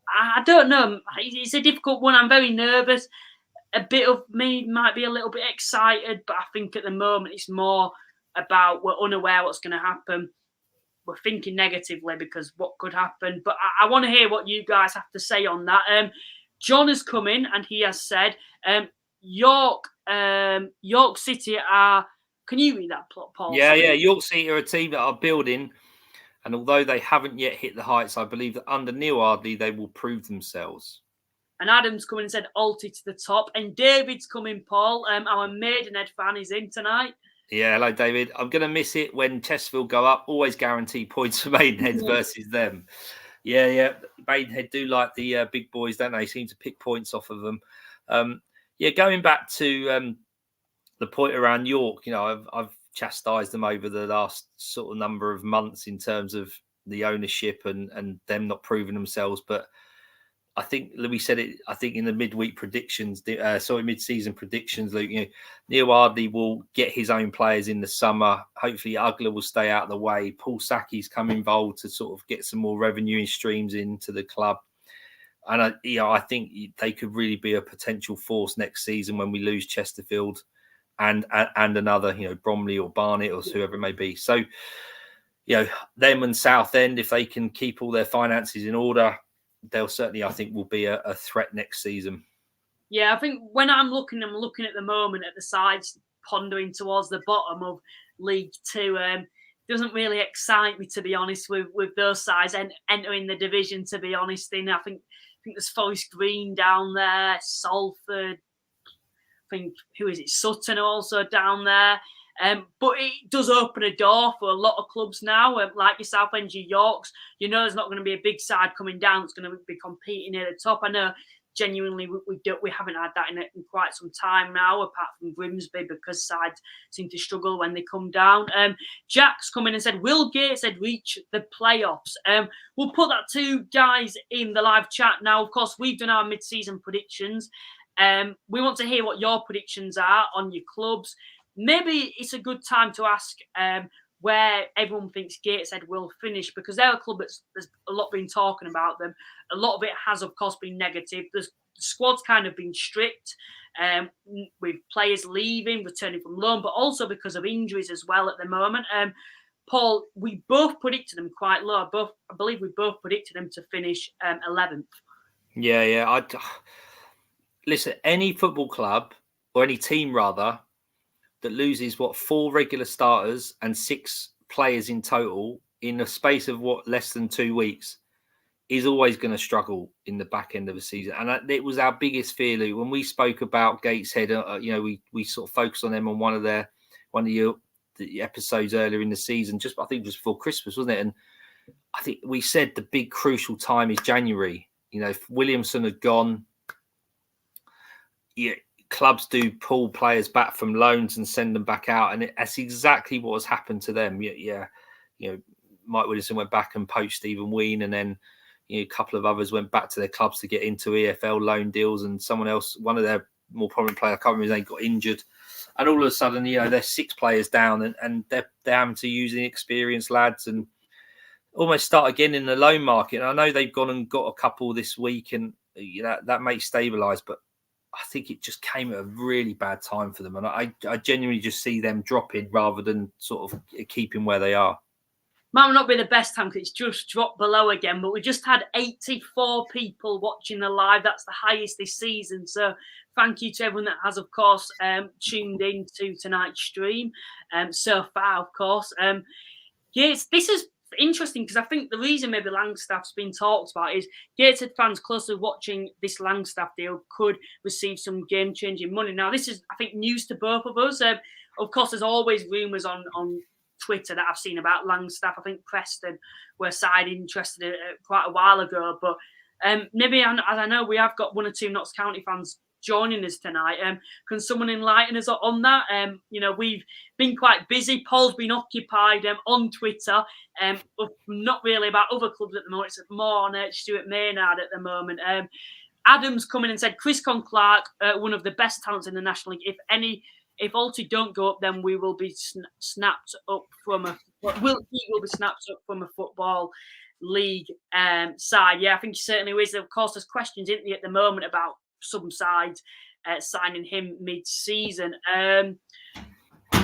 I don't know. It's a difficult one. I'm very nervous. A bit of me might be a little bit excited, but I think at the moment it's more about we're unaware what's going to happen. We're thinking negatively because what could happen. But I want to hear what you guys have to say on that. John has come in and he has said, York City are... Can you read that, Paul? Yeah. York City are a team that are building, and although they haven't yet hit the heights, I believe that under Neil Ardley, they will prove themselves. And Adam's come in and said, Alty to the top. And David's coming, Paul. Our Maidenhead fan is in tonight. Yeah, hello, David. I'm going to miss it when Chesterfield go up. Always guarantee points for Maidenhead versus them. Yeah. Maidenhead do like the big boys, don't they? Seem to pick points off of them. Going back to the point around York, I've chastised them over the last sort of number of months in terms of the ownership and them not proving themselves. But I think Louis said it. I think in the mid-season predictions, Luke. Neil Ardley will get his own players in the summer. Hopefully, Ugler will stay out of the way. Paul Sackey's come involved to sort of get some more revenue streams into the club. And I think they could really be a potential force next season when we lose Chesterfield and another, Bromley or Barnet or whoever it may be. So, them and Southend, if they can keep all their finances in order, they'll certainly, I think, will be a threat next season. Yeah, I think when I'm looking at the moment at the sides pondering towards the bottom of League Two. Doesn't really excite me, to be honest, with those sides entering the division, to be honest. And I think there's Forest Green down there, Salford. I think, who is it? Sutton also down there. But it does open a door for a lot of clubs now, like your Southend, your Yorks. There's not going to be a big side coming down that's going to be competing near the top. I know genuinely we haven't had that in quite some time now, apart from Grimsby, because sides seem to struggle when they come down. Jack's come in and said, will Gateshead reach the playoffs? We'll put that to guys in the live chat now. Of course, we've done our mid-season predictions. We want to hear what your predictions are on your clubs. Maybe it's a good time to ask where everyone thinks Gateshead will finish, because they're a club that's there's a lot been talking about them. A lot of it has, of course, been negative. The squad's kind of been stripped with players leaving, returning from loan, but also because of injuries as well at the moment. Paul, we both predicted them quite low. I believe we both predicted them to finish 11th. Yeah. Listen, any football club, or any team rather, that loses 4 regular starters and 6 players in total in the space of less than 2 weeks is always going to struggle in the back end of the season. And it was our biggest fear, Lou, when we spoke about Gateshead. We sort of focused on them on one of the episodes earlier in the season, I think just before Christmas, wasn't it? And I think we said the big crucial time is January. If Williamson had gone, clubs do pull players back from loans and send them back out, and that's exactly what has happened to them. Mike Williamson went back and poached Stephen Ween, and then a couple of others went back to their clubs to get into EFL loan deals, and someone else, one of their more prominent players, I can't remember his name, got injured, and all of a sudden, they're 6 players down, and they're having to use inexperienced lads and almost start again in the loan market. And I know they've gone and got a couple this week, and that may stabilise, but I think it just came at a really bad time for them. And I genuinely just see them dropping rather than sort of keeping where they are. Might not be the best time because it's just dropped below again, but we just had 84 people watching the live. That's the highest this season. So thank you to everyone that has, of course, tuned in to tonight's stream so far, of course. Yes, this is interesting because I think the reason maybe Langstaff's been talked about is Gateshead fans closely watching this Langstaff deal could receive some game-changing money. Now, this is, I think, news to both of us. Of course, there's always rumours on Twitter that I've seen about Langstaff. I think Preston were side interested quite a while ago, but maybe, as I know, we have got 1 or 2 Notts County fans joining us tonight. Can someone enlighten us on that? We've been quite busy. Paul's been occupied on Twitter, not really about other clubs at the moment. It's more on Stuart Maynard at the moment. Adam's come in and said, Chris Con-Clark, one of the best talents in the National League. If Alty don't go up, then we will be snapped up from he will be snapped up from a football league side. Yeah, I think he certainly is. Of course, there's questions, isn't there, at the moment about some sides signing him mid-season.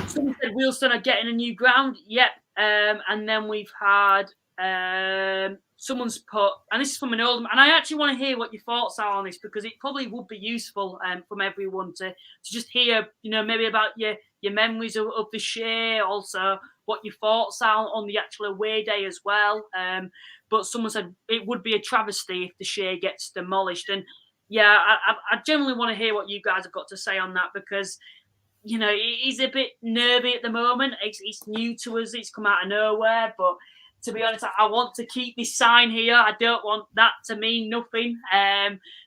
Someone said Wealdstone are getting a new ground. Yep. And then we've had someone's put, and this is from an Oldham, and I actually want to hear what your thoughts are on this, because it probably would be useful from everyone to just hear, maybe about your memories of the Shea, also what your thoughts are on the actual away day as well. But someone said it would be a travesty if the Shea gets demolished. And yeah, I generally want to hear what you guys have got to say on that, because he's a bit nervy at the moment. It's new to us. It's come out of nowhere, but to be honest, I want to keep this sign here. I don't want that to mean nothing.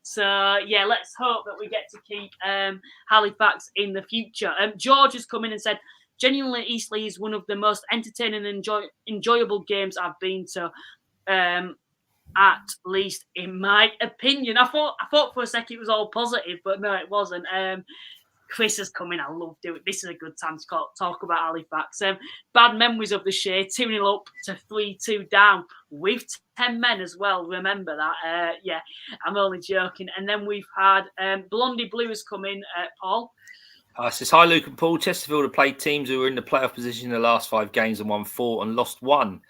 So yeah, let's hope that we get to keep Halifax in the future. George has come in and said, genuinely, Eastleigh is one of the most entertaining and enjoyable games I've been to. At least in my opinion. I thought for a second it was all positive, but no, it wasn't. Chris has come in. I love doing it. This is a good time to talk about Halifax. Bad memories of the Shea, 2-0 up to 3-2 down with 10 men as well. Remember that? Yeah, I'm only joking. And then we've had Blondie Blue has come in, Paul. Says, hi, Luke and Paul. Chesterfield have played teams who were in the playoff position in the last 5 games and won 4 and lost 1.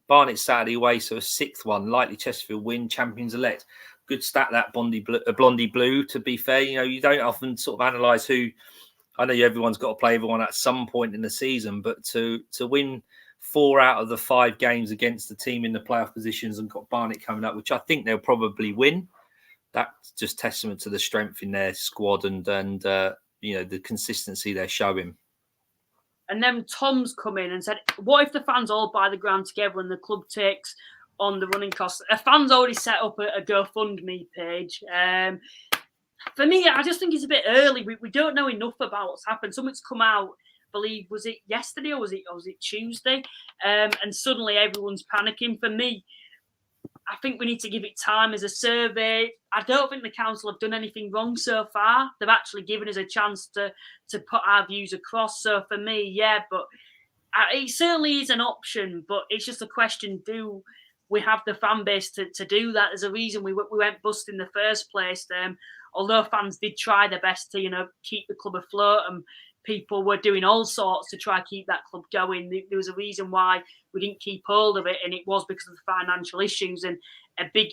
Barnet Saturday away, so a 6th one. Likely Chesterfield win, champions elect. Good stat, that Blondie Blue, to be fair. You know, you don't often sort of analyse who... I know everyone's got to play everyone at some point in the season, but to win 4 out of the 5 games against the team in the playoff positions and got Barnet coming up, which I think they'll probably win, that's just testament to the strength in their squad and you know, the consistency they're showing. And then Tom's come in and said, what if the fans all buy the ground together and the club takes on the running costs? A fan's already set up a GoFundMe page. For me, I just think it's a bit early. We don't know enough about what's happened. Something's come out, I believe, was it yesterday or was it Tuesday? And suddenly everyone's panicking. For me, I think we need to give it time as a survey. I don't think the council have done anything wrong so far. They've actually given us a chance to put our views across. So for me, yeah, but it certainly is an option. But it's just a question: do we have the fan base to do that? There's a reason we went bust in the first place. Although fans did try their best to keep the club afloat, and people were doing all sorts to try to keep that club going. There was a reason why we didn't keep hold of it, and it was because of the financial issues. And a big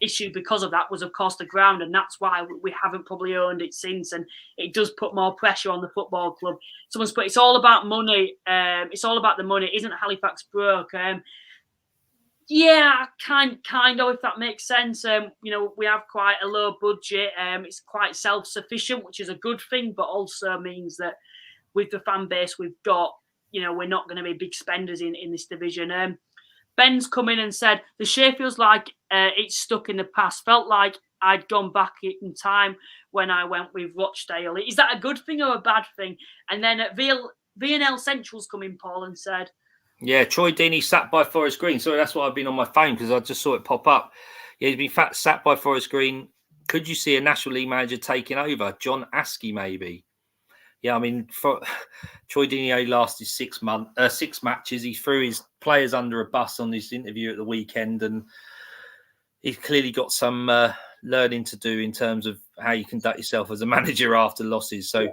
issue because of that was, of course, the ground, and that's why we haven't probably owned it since. And it does put more pressure on the football club. Someone's put, it's all about money. It's all about the money. Isn't Halifax broke? Yeah, kind of, if that makes sense. We have quite a low budget. It's quite self-sufficient, which is a good thing, but also means that with the fan base we've got, we're not going to be big spenders in this division. Ben's come in and said, the Shea feels like it's stuck in the past. Felt like I'd gone back in time when I went with Rochdale. Is that a good thing or a bad thing? And then V&L Central's come in, Paul, and said, yeah, Troy Deeney sat by Forest Green. Sorry, that's why I've been on my phone, because I just saw it pop up. Yeah, he's been sat by Forest Green. Could you see a National League manager taking over? John Askey, maybe. Yeah, I mean, Troy Deeney only lasted 6 matches. He threw his players under a bus on this interview at the weekend, and he's clearly got some learning to do in terms of how you conduct yourself as a manager after losses. So,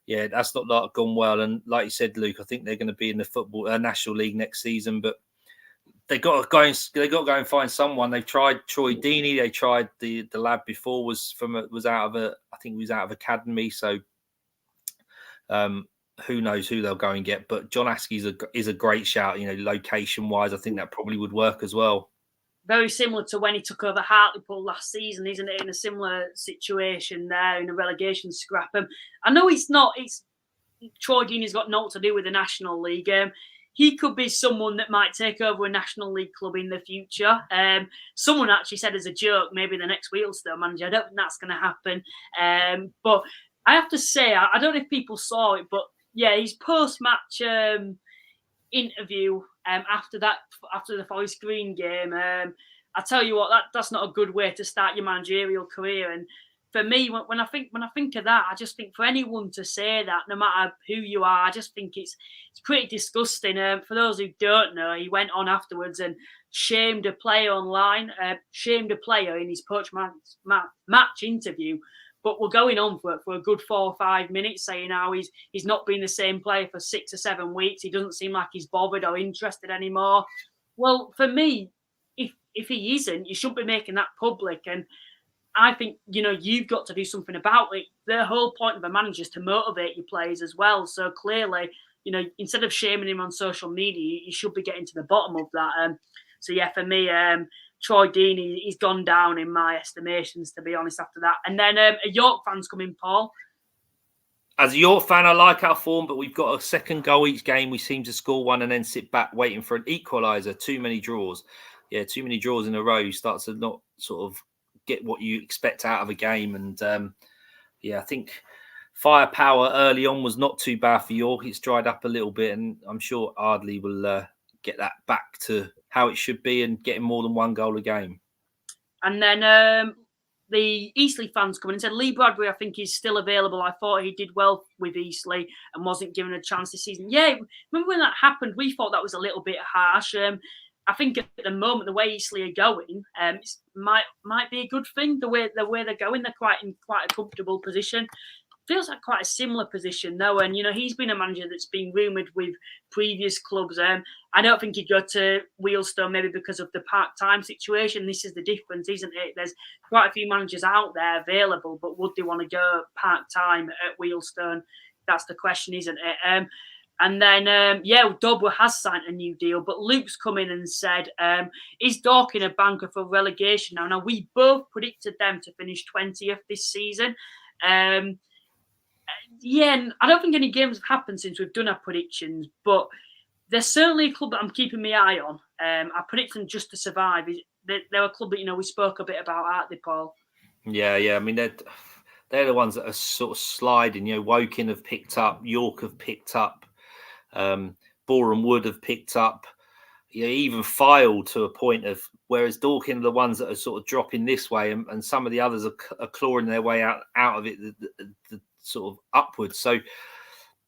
yeah, that's not gone well. And like you said, Luke, I think they're going to be in the National League next season, but they got to go and find someone. They've tried Troy Deeney. They tried the lad before was out of academy. So who knows who they'll go and get? But John Askey is a great shout. Location wise, I think that probably would work as well. Very similar to when he took over Hartlepool last season, isn't it? In a similar situation there in a relegation scrap. I know it's Troy Deeney's got naught to do with the National League. He could be someone that might take over a National League club in the future. Someone actually said as a joke, maybe the next Wheelstone manager. I don't think that's going to happen. But I have to say, I don't know if people saw it, but yeah, his post-match interview after the Forest Green game, I tell you what, that's not a good way to start your managerial career. And for me, when I think of that, I just think for anyone to say that, no matter who you are, I just think it's pretty disgusting. For those who don't know, he went on afterwards and shamed a player online, shamed a player in his post-match interview. But we're going on for a good 4 or 5 minutes, saying how he's not been the same player for 6 or 7 weeks. He doesn't seem like he's bothered or interested anymore. Well, for me, if he isn't, you shouldn't be making that public. And I think, you've got to do something about it. The whole point of a manager is to motivate your players as well. So clearly, instead of shaming him on social media, you should be getting to the bottom of that. So yeah, for me, Troy Deeney, he's gone down in my estimations, to be honest, after that. And then a York fan's come in, Paul. As a York fan, I like our form, but we've got a second goal each game. We seem to score one and then sit back waiting for an equaliser. Too many draws. Yeah, too many draws in a row. You start to not sort of get what you expect out of a game. And I think firepower early on was not too bad for York. It's dried up a little bit, and I'm sure Ardley will get that back to how it should be and getting more than one goal a game. And then the Eastleigh fans coming and said Lee Bradbury, I think, is still available. I thought he did well with Eastleigh and wasn't given a chance this season. Yeah, remember when that happened? We thought that was a little bit harsh. I think at the moment, the way Eastleigh are going, might be a good thing. The way they're going, they're quite in quite a comfortable position. Feels like quite a similar position though, and he's been a manager that's been rumoured with previous clubs. I don't think he'd go to Wealdstone maybe because of the part-time situation. This is the difference, isn't it? There's quite a few managers out there available, but would they want to go part-time at Wealdstone? That's the question, isn't it? And then, Dobber has signed a new deal, but Luke's come in and said, is Dorking a banker for relegation now? Now, we both predicted them to finish 20th this season. And I don't think any games have happened since we've done our predictions, but they're certainly a club that I'm keeping my eye on. I predict them just to survive. They're a club that, we spoke a bit about, aren't they, Paul? Yeah. I mean, they're the ones that are sort of sliding. Woking have picked up, York have picked up, Boreham Wood have picked up. Even Fylde to a point of, whereas Dorking are the ones that are sort of dropping this way, and some of the others are clawing their way out of it, the sort of upwards. So,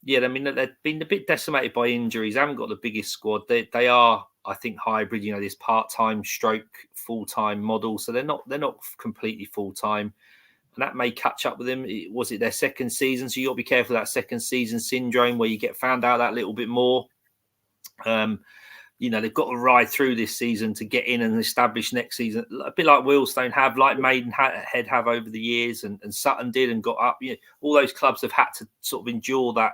I mean, they've been a bit decimated by injuries. They haven't got the biggest squad. They are, I think, hybrid. This part-time stroke full-time model. So they're not completely full-time, and that may catch up with them. Was it their second season? So you got to be careful of that second season syndrome where you get found out that little bit more. They've got to ride through this season to get in and establish next season. A bit like Wealdstone have, like Maidenhead have over the years, and Sutton did and got up. All those clubs have had to sort of endure that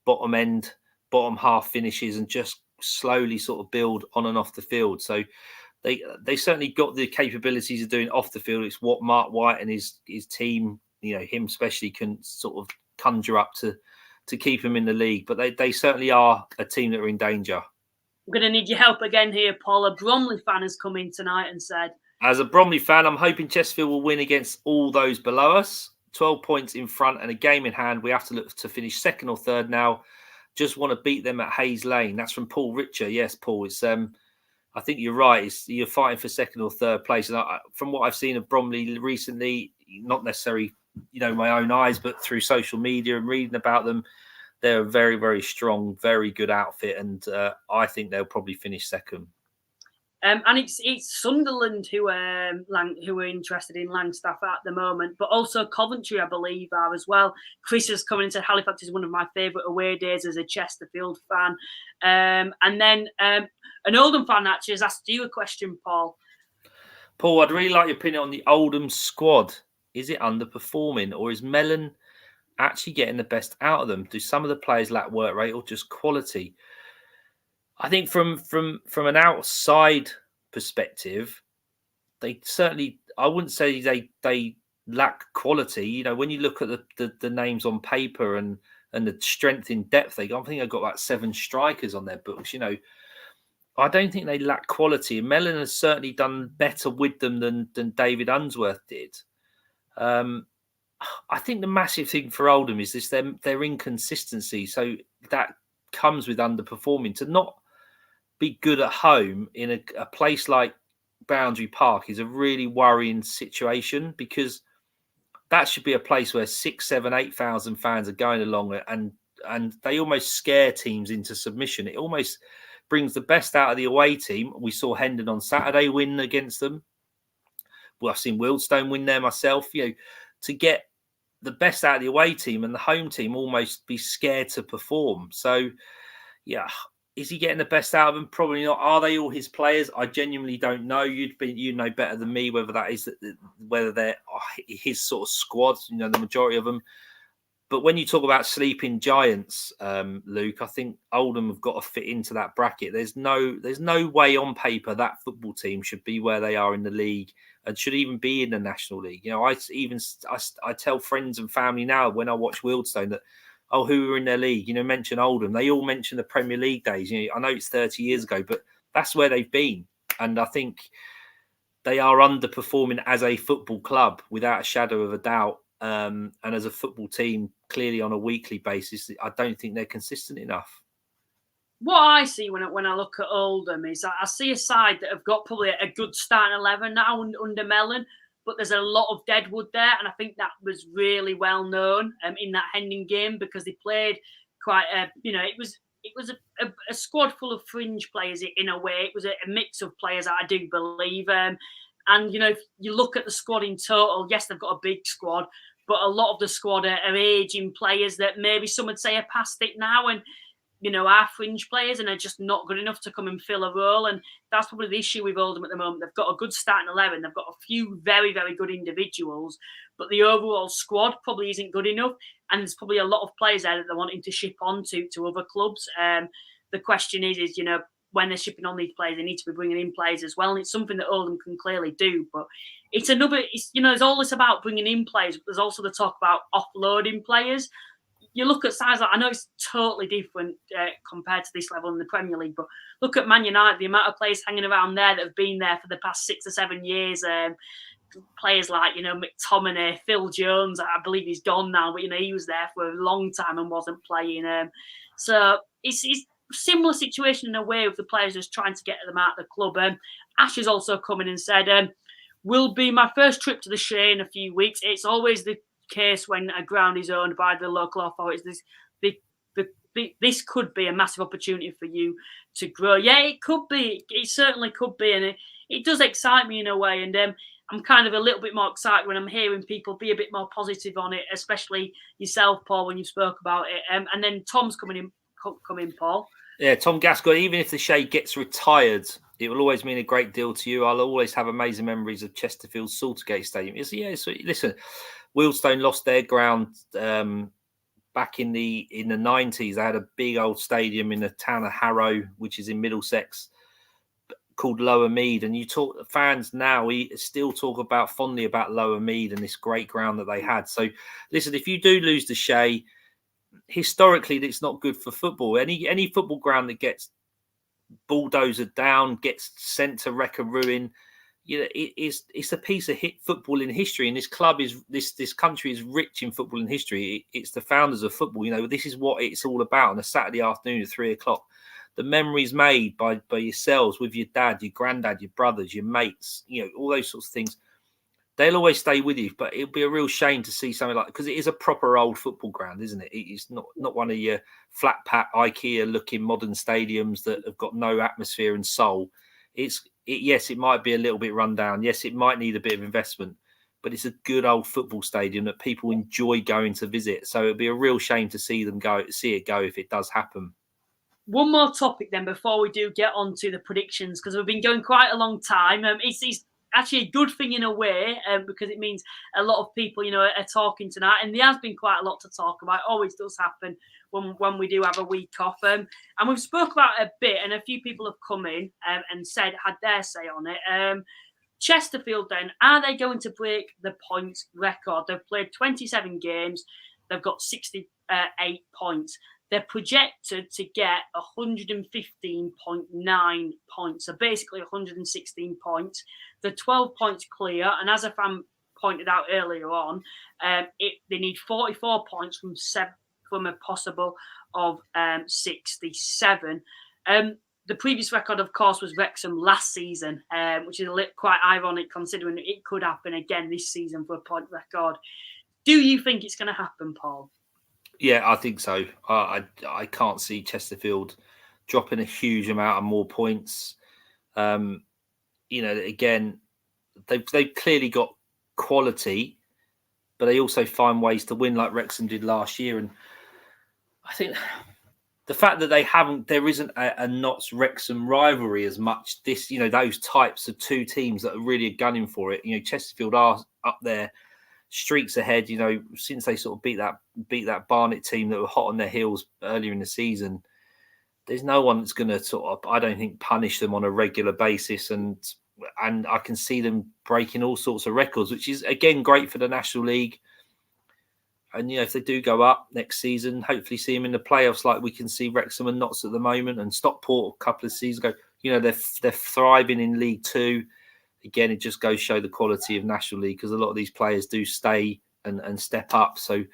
bottom half finishes and just slowly sort of build on and off the field. So they certainly got the capabilities of doing off the field. It's what Mark White and his team, him especially, can sort of conjure up to keep him in the league. But they certainly are a team that are in danger. I'm going to need your help again here, Paul. A Bromley fan has come in tonight and said, as a Bromley fan, I'm hoping Chesterfield will win against all those below us. 12 points in front and a game in hand. We have to look to finish second or third now. Just want to beat them at Hayes Lane. That's from Paul Richer. Yes, Paul. It's I think you're right. You're fighting for second or third place. And from what I've seen of Bromley recently, not necessarily my own eyes, but through social media and reading about them, they're a very, very strong, very good outfit, and I think they'll probably finish second. And it's Sunderland who are interested in Langstaff at the moment, but also Coventry, I believe, are as well. Chris has come in and said Halifax is one of my favourite away days as a Chesterfield fan. And then an Oldham fan actually has asked you a question, Paul. Paul, I'd really like your opinion on the Oldham squad. Is it underperforming, or is Mellon actually getting the best out of them? Do some of the players lack work rate or just quality? I think from an outside perspective, they certainly, I wouldn't say they lack quality. When you look at the names on paper and the strength in depth, I think they've got like 7 strikers on their books. I don't think they lack quality. Mellon has certainly done better with them than David Unsworth did. I think the massive thing for Oldham is this: their inconsistency. So that comes with underperforming. To not be good at home in a place like Boundary Park is a really worrying situation, because that should be a place where 6,000, 7,000, 8,000 fans are going along, and they almost scare teams into submission. It almost brings the best out of the away team. We saw Hendon on Saturday win against them. Well, I've seen Wealdstone win there myself. To get the best out of the away team and the home team almost be scared to perform. So, is he getting the best out of them? Probably not. Are they all his players? I genuinely don't know. You know better than me whether they're his sort of squad. The majority of them. But when you talk about sleeping giants, Luke, I think Oldham have got to fit into that bracket. There's no way on paper that football team should be where they are in the league and should even be in the National League. You know, I tell friends and family now when I watch Wealdstone that, oh, who were in their league? You know, mention Oldham. They all mention the Premier League days. You know, I know it's 30 years ago, but that's where they've been. And I think they are underperforming as a football club without a shadow of a doubt. And as a football team, clearly on a weekly basis, I don't think they're consistent enough. What I see when I look at Oldham is I see a side that have got probably a good starting 11 now under Mellon, but there's a lot of deadwood there, and I think that was really well known in that Hendon game because they played quite it was a squad full of fringe players in a way. It was a mix of players, I do believe. And, you know, if you look at the squad in total, yes, they've got a big squad, but a lot of the squad are aging players that maybe some would say are past it now and, you know, are fringe players and are just not good enough to come and fill a role. And that's probably the issue with Oldham at the moment. They've got a good starting 11. They've got a few very, very good individuals, but the overall squad probably isn't good enough. And there's probably a lot of players there that they're wanting to ship on to other clubs. The question is, you know, when they're shipping on these players, they need to be bringing in players as well. And it's something that Oldham can clearly do. But there's all this about bringing in players, but there's also the talk about offloading players. You look at sides like, I know it's totally different compared to this level in the Premier League, but look at Man United, the amount of players hanging around there that have been there for the past 6 or 7 years. Players like, you know, McTominay, Phil Jones, I believe he's gone now, but, you know, he was there for a long time and wasn't playing. So it's a similar situation in a way with the players just trying to get them out of the club. Ash has also come in and said, will be my first trip to the Shea in a few weeks. It's always the case when a ground is owned by the local authorities. This could be a massive opportunity for you to grow. Yeah, it could be. It certainly could be, and it does excite me in a way. And I'm kind of a little bit more excited when I'm hearing people be a bit more positive on it, especially yourself, Paul, when you spoke about it. And then Tom's coming in, Paul. Yeah, Tom Gascoigne. Even if the Shea gets retired, it will always mean a great deal to you. I'll always have amazing memories of Chesterfield Saltergate Stadium. Listen, Wealdstone lost their ground back in the 90s. They had a big old stadium in the town of Harrow, which is in Middlesex, called Lower Mead. And you talk fans now, we still talk fondly about Lower Mead and this great ground that they had. So listen, if you do lose the Shea, historically, it's not good for football. Any football ground that gets bulldozered down, gets sent to wreck and ruin, you know, it's a piece of football in history. And this club this country is rich in football in history. It's the founders of football. You know, this is what it's all about on a Saturday afternoon at 3:00. The memories made by yourselves with your dad, your granddad, your brothers, your mates, you know, all those sorts of things. They'll always stay with you, but it'll be a real shame to see something like, because it is a proper old football ground, isn't it? It's not one of your flat pack IKEA-looking modern stadiums that have got no atmosphere and soul. Yes, it might be a little bit run down. Yes, it might need a bit of investment, but it's a good old football stadium that people enjoy going to visit. So it'd be a real shame to see it go if it does happen. One more topic then before we do get on to the predictions, because we've been going quite a long time. It's actually a good thing in a way, because it means a lot of people, you know, are talking tonight, and there has been quite a lot to talk about. It always does happen when we do have a week off, and we've spoke about it a bit, and a few people have come in had their say on it. Chesterfield, then, are they going to break the points record? They've played 27 games, they've got 68 points. They're projected to get 115.9 points, so basically 116 points. They're 12 points clear, and as a fan pointed out earlier on, they need 44 points from a possible of 67. The previous record, of course, was Wrexham last season, which is quite ironic considering it could happen again this season for a point record. Do you think it's going to happen, Paul? Yeah, I think so. I can't see Chesterfield dropping a huge amount of more points. You know, again, they've clearly got quality, but they also find ways to win like Wrexham did last year. And I think the fact that there isn't a Notts Wrexham rivalry as much. This, you know, those types of two teams that are really gunning for it. You know, Chesterfield are up there, streaks ahead, you know, since they sort of beat that Barnet team that were hot on their heels earlier in the season. There's no one that's going to sort of, I don't think, punish them on a regular basis. And and I can see them breaking all sorts of records, which is again great for the National League. And if they do go up next season, hopefully see them in the playoffs, like we can see Wrexham and Notts at the moment, and Stockport a couple of seasons ago. They're thriving in League Two. Again, it just goes show the quality of National League, because a lot of these players do stay and step up. So,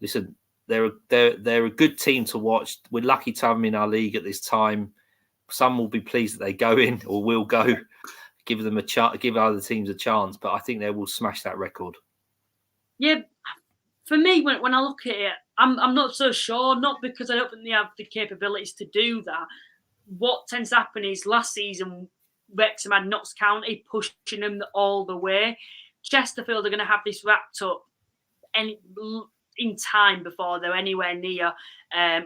listen, they're a good team to watch. We're lucky to have them in our league at this time. Some will be pleased that they go in or will go. Give them a chance, give other teams a chance, but I think they will smash that record. Yeah, for me, when I look at it, I'm not so sure. Not because I don't think they have the capabilities to do that. What tends to happen is last season, Wrexham had Notts County pushing them all the way. Chesterfield are going to have this wrapped up in time before they're anywhere near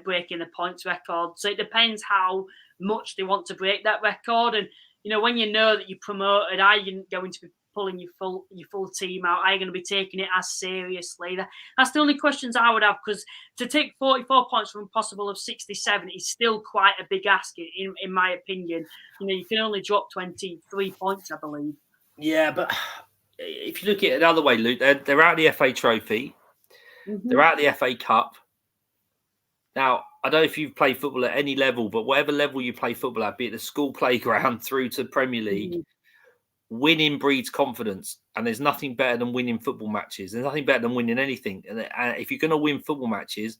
breaking the points record. So it depends how much they want to break that record. And when you know that you're promoted, are you going to be pulling your full team out? Are you going to be taking it as seriously? That's the only questions I would have, because to take 44 points from a possible of 67 is still quite a big ask, in my opinion. You can only drop 23 points, I believe. Yeah, but if you look at it another way, Luke, they're out of the FA Trophy. Mm-hmm. They're out of the FA Cup. Now, I don't know if you've played football at any level, but whatever level you play football at, be it the school playground through to Premier League, winning breeds confidence. And there's nothing better than winning football matches. There's nothing better than winning anything. And if you're going to win football matches,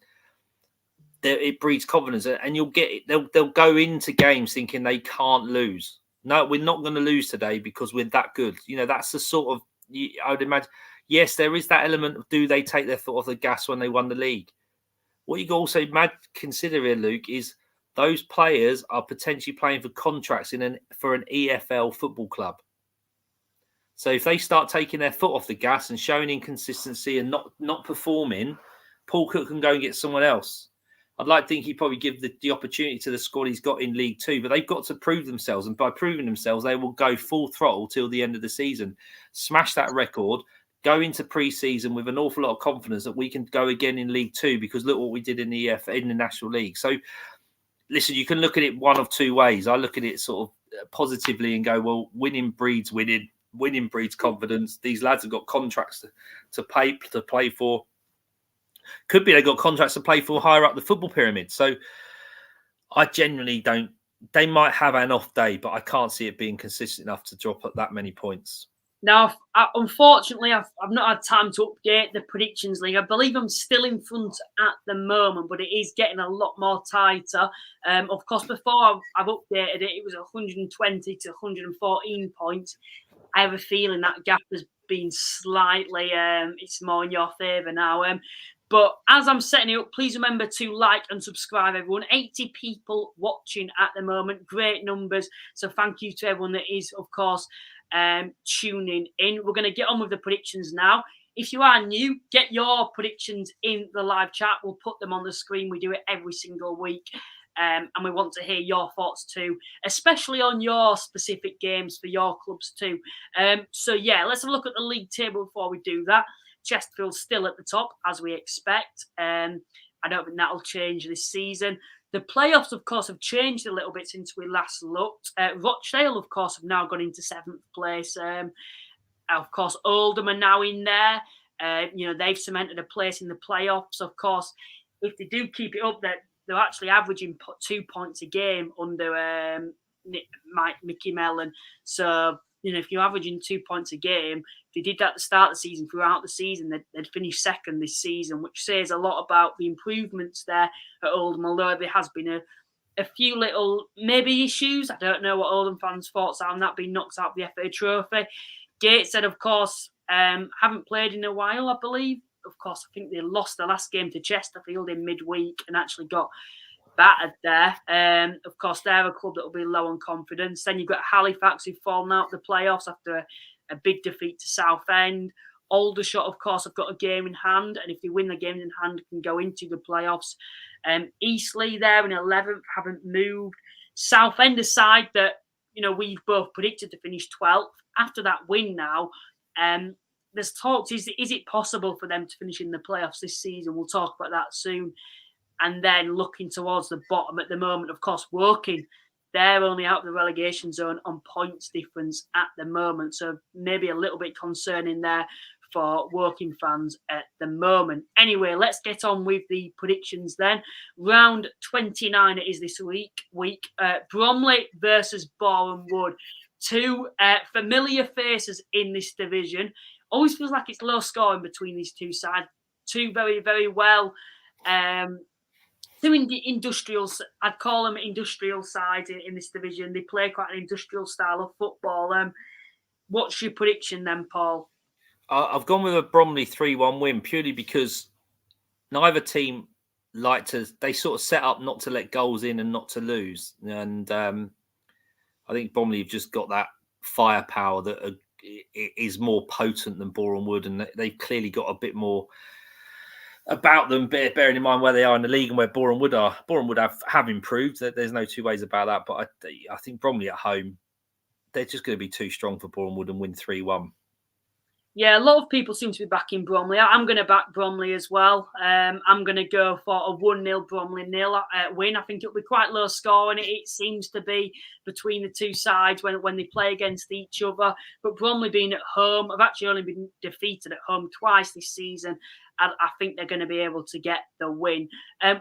it breeds confidence. And you'll get it. They'll go into games thinking they can't lose. No, we're not going to lose today because we're that good. That's the sort of, I would imagine. Yes, there is that element of, do they take their foot off the gas when they won the league? What you can also consider here, Luke, is those players are potentially playing for contracts for an EFL football club. So if they start taking their foot off the gas and showing inconsistency and not performing, Paul Cook can go and get someone else. I'd like to think he'd probably give the opportunity to the squad he's got in League Two, but they've got to prove themselves. And by proving themselves, they will go full throttle till the end of the season, smash that record, go into pre-season with an awful lot of confidence that we can go again in League Two, because look what we did in the National League. So, listen, you can look at it one of two ways. I look at it sort of positively and go, well, winning breeds winning. Winning breeds confidence. These lads have got contracts to play for. Could be they got contracts to play for higher up the football pyramid. So I genuinely don't. They might have an off day, but I can't see it being consistent enough to drop at that many points. Now, unfortunately, I've not had time to update the predictions league. I believe I'm still in front at the moment, but it is getting a lot more tighter. Of course, before I've updated it, it was 120 to 114 points. I have a feeling that gap has been slightly, it's more in your favour now. But as I'm setting it up, please remember to like and subscribe, everyone. 80 people watching at the moment. Great numbers. So thank you to everyone that is, of course, tuning in. We're going to get on with the predictions now. If you are new, get your predictions in the live chat. We'll put them on the screen. We do it every single week. And we want to hear your thoughts too, especially on your specific games for your clubs too. So, let's have a look at the league table before we do that. Chesterfield's still at the top, as we expect. I don't think that'll change this season. The playoffs, of course, have changed a little bit since we last looked. Rochdale, of course, have now gone into 7th place. Of course, Oldham are now in there. They've cemented a place in the playoffs. Of course, if they do keep it up, they're actually averaging 2 points a game under Mickey Mellon. So, if you're averaging 2 points a game, if they did that at the start of the season, throughout the season, they'd finish second this season, which says a lot about the improvements there at Oldham, although there has been a few little maybe issues. I don't know what Oldham fans' thoughts are on that being knocked out of the FA Trophy. Gateshead, of course, haven't played in a while, I believe. Of course, I think they lost the last game to Chesterfield in midweek and actually got battered there. Of course, they're a club that will be low on confidence. Then you've got Halifax, who've fallen out of the playoffs after a big defeat to Southend. Aldershot, of course, have got a game in hand, and if they win the game in hand, can go into the playoffs. Eastleigh, there in 11th, haven't moved. Southend, a side that we've both predicted to finish 12th. After that win now, there's talks, is it possible for them to finish in the playoffs this season? We'll talk about that soon. And then looking towards the bottom at the moment, of course, Woking they're only out of the relegation zone on points difference at the moment. So maybe a little bit concerning there for Woking fans at the moment. Anyway, let's get on with the predictions then. Round 29 it is this week. Bromley versus Boreham Wood. Two familiar faces in this division. Always feels like it's low scoring between these two sides. Two very, very well. Two industrial, I'd call them industrial sides in this division. They play quite an industrial style of football. What's your prediction then, Paul? I've gone with a Bromley 3-1 win purely because neither team they sort of set up not to let goals in and not to lose. And I think Bromley have just got that firepower that is more potent than Boreham Wood, and they've clearly got a bit more about them, bearing in mind where they are in the league and where Boreham Wood are. Boreham Wood have improved. There's no two ways about that. But I think Bromley at home, they're just going to be too strong for Boreham Wood and win 3-1. Yeah, a lot of people seem to be backing Bromley. I'm going to back Bromley as well. I'm going to go for a 1-0 Bromley win. I think it'll be quite low scoring. It seems to be between the two sides when they play against each other. But Bromley being at home, I've actually only been defeated at home twice this season. I think they're going to be able to get the win.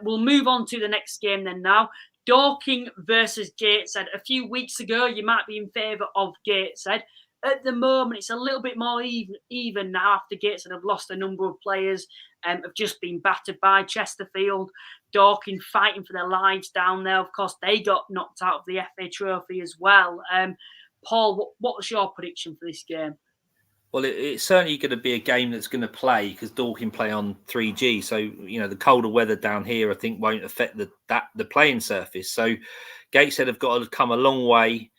We'll move on to the next game then now. Dorking versus Gateshead. A few weeks ago, you might be in favour of Gateshead. At the moment, it's a little bit more even now after Gateshead have lost a number of players, have just been battered by Chesterfield. Dorking fighting for their lives down there. Of course, they got knocked out of the FA Trophy as well. Paul, what's your prediction for this game? Well, it's certainly going to be a game that's going to play because Dorking play on 3G. So, the colder weather down here, I think, won't affect the playing surface. So, Gateshead have got to come a long way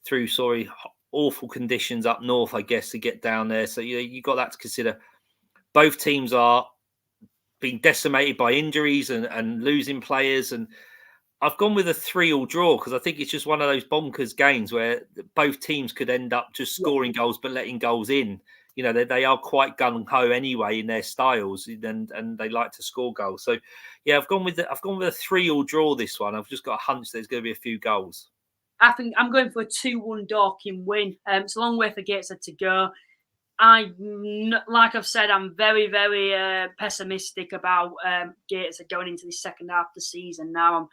through, awful conditions up north, I guess, to get down there. So you got that to consider. Both teams are being decimated by injuries and losing players. And I've gone with a 3-3 draw because I think it's just one of those bonkers games where both teams could end up just scoring goals but letting goals in. They are quite gung-ho anyway in their styles, and they like to score goals. So I've gone with a 3-3 draw this one. I've just got a hunch there's going to be a few goals. I think I'm going for a 2-1 Dorking win. It's a long way for Gateshead to go. Like I've said, I'm very, very pessimistic about Gateshead going into the second half of the season. Now I'm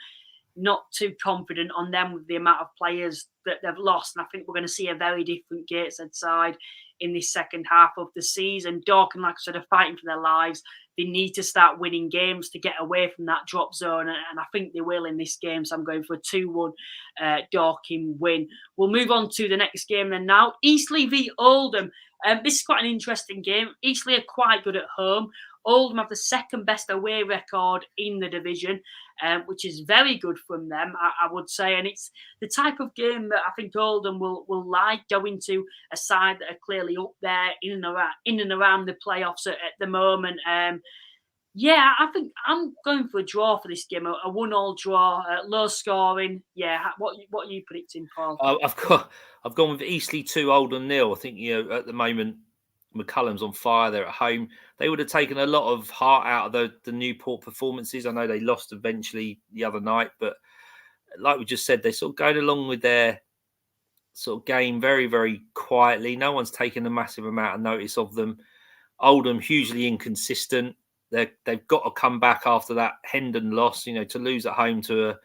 not too confident on them with the amount of players that they've lost. And I think we're going to see a very different Gateshead side in the second half of the season. Dorking, like I said, are fighting for their lives. They need to start winning games to get away from that drop zone, and I think they will in this game. So I'm going for a 2-1 Dorking win. We'll move on to the next game then now. Eastleigh v Oldham. This is quite an interesting game. Eastleigh are quite good at home. Oldham have the second best away record in the division, which is very good from them, I would say. And it's the type of game that I think Oldham will like, going to a side that are clearly up there in and around the playoffs at the moment. I think I'm going for a draw for this game, a 1-1 draw, low scoring. Yeah, what are you predicting, Paul? I've gone with Eastleigh 2, Oldham 0. I think at the moment McCullum's on fire. They're at home. They would have taken a lot of heart out of the Newport performances. I know they lost eventually the other night, but like we just said, they're sort of going along with their sort of game very, very quietly. No one's taken a massive amount of notice of them. Oldham hugely inconsistent. They've got to come back after that Hendon loss. To lose at home to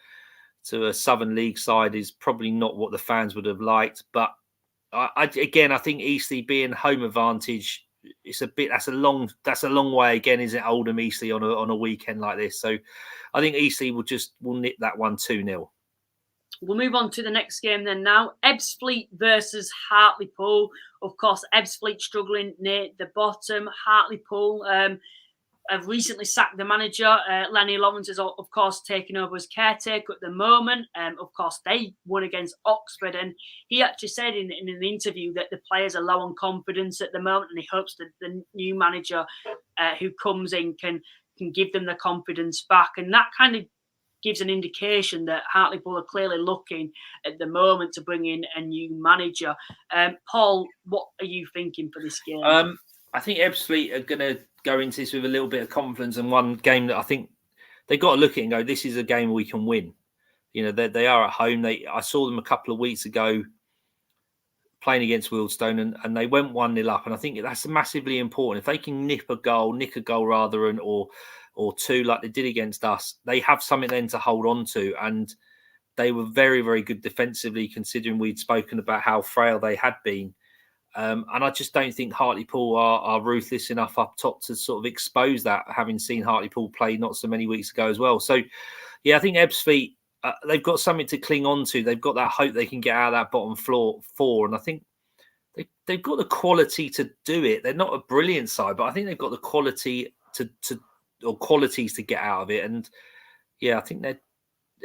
a Southern League side is probably not what the fans would have liked. But I think Eastleigh being home advantage, that's a long way again, isn't it? Oldham Eastleigh on a weekend like this. So I think Eastleigh will nip that one 2-0. We'll move on to the next game then now. Ebbsfleet versus Hartlepool. Of course, Ebbsfleet struggling near the bottom. Hartlepool have recently sacked the manager. Lenny Lawrence is, of course, taking over as caretaker at the moment. Of course, they won against Oxford, and he actually said in an interview that the players are low on confidence at the moment, and he hopes that the new manager who comes in can give them the confidence back. And that kind of gives an indication that Hartlepool are clearly looking at the moment to bring in a new manager. Paul, what are you thinking for this game? I think Ebbsfleet are going to go into this with a little bit of confidence, and one game that I think they've got to look at and go, this is a game we can win. You know, they are at home. I saw them a couple of weeks ago playing against Wealdstone, and they went 1-0 up. And I think that's massively important. If they can nick a goal rather, or two like they did against us, they have something then to hold on to. And they were very, very good defensively, considering we'd spoken about how frail they had been. And I just don't think Hartlepool are ruthless enough up top to sort of expose that, having seen Hartlepool play not so many weeks ago as well. So, yeah, I think Ebbsfleet, they've got something to cling on to. They've got that hope they can get out of that bottom four. And I think they've got the quality to do it. They're not a brilliant side, but I think they've got the quality or qualities to get out of it. And, yeah, I think they're,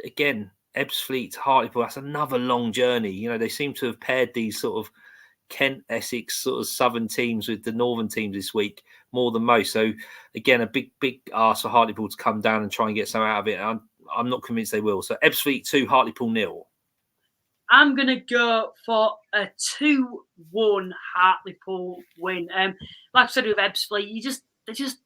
again, Ebbsfleet to Hartlepool, that's another long journey. You know, they seem to have paired these sort of Kent, Essex sort of southern teams with the northern teams this week more than most. So again, a big ask for Hartlepool to come down and try and get some out of it. I'm not convinced they will. So Ebbsfleet 2, Hartlepool 0. I'm going to go for a 2-1 Hartlepool win. Like I said with Ebbsfleet, they're just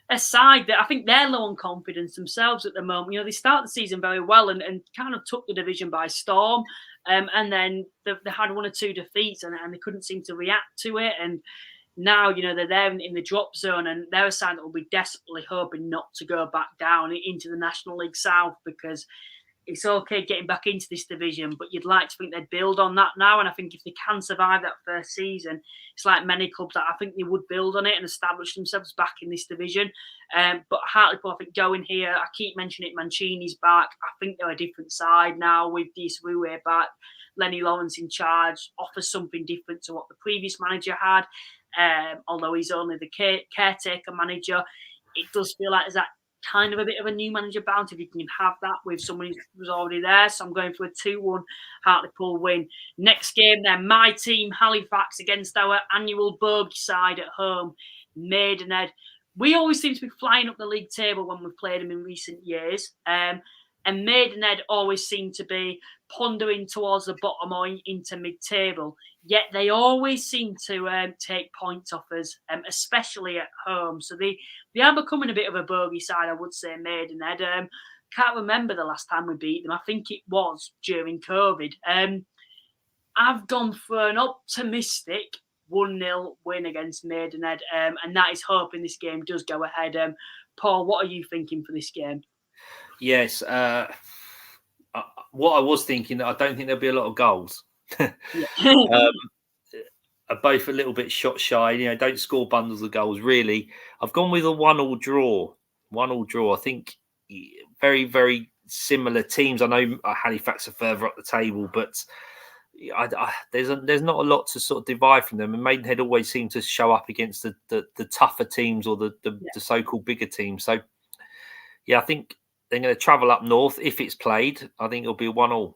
a side that I think they're low on confidence themselves at the moment. You know, they start the season very well and kind of took the division by storm. And then they had 1 or 2 defeats and they couldn't seem to react to it. And now, you know, they're there in the drop zone, and they're a side that will be desperately hoping not to go back down into the National League South, because it's okay getting back into this division, but you'd like to think they'd build on that now. And I think if they can survive that first season, it's like many clubs that I think they would build on it and establish themselves back in this division. But Hartlepool, I think going here, I keep mentioning it, Mancini's back. I think they're a different side now with this Rouet back. Lenny Lawrence in charge offers something different to what the previous manager had. Although he's only the caretaker manager, it does feel like there's that kind of a bit of a new manager bounty if you can have that with someone who's already there. So I'm going for a 2-1 Hartlepool win. Next game then, my team Halifax against our annual bogey side at home, Maidenhead. We always seem to be flying up the league table when we've played them in recent years. And Maidenhead always seem to be pondering towards the bottom or into mid-table. Yet they always seem to take points off us, especially at home. So they are becoming a bit of a bogey side, I would say, Maidenhead. Can't remember the last time we beat them. I think it was during COVID. I've gone for an optimistic 1-0 win against Maidenhead, and that is hoping this game does go ahead. Paul, what are you thinking for this game? Yes. What I was thinking, I don't think there'll be a lot of goals. Are both a little bit shot shy. You know, don't score bundles of goals, really. I've gone with a 1-1 draw. 1-1 draw. I think very, very similar teams. I know Halifax are further up the table, but there's not a lot to sort of divide from them. And Maidenhead always seem to show up against the tougher teams or the so-called bigger teams. So, yeah, I think they're going to travel up north. If it's played, I think it'll be 1-1.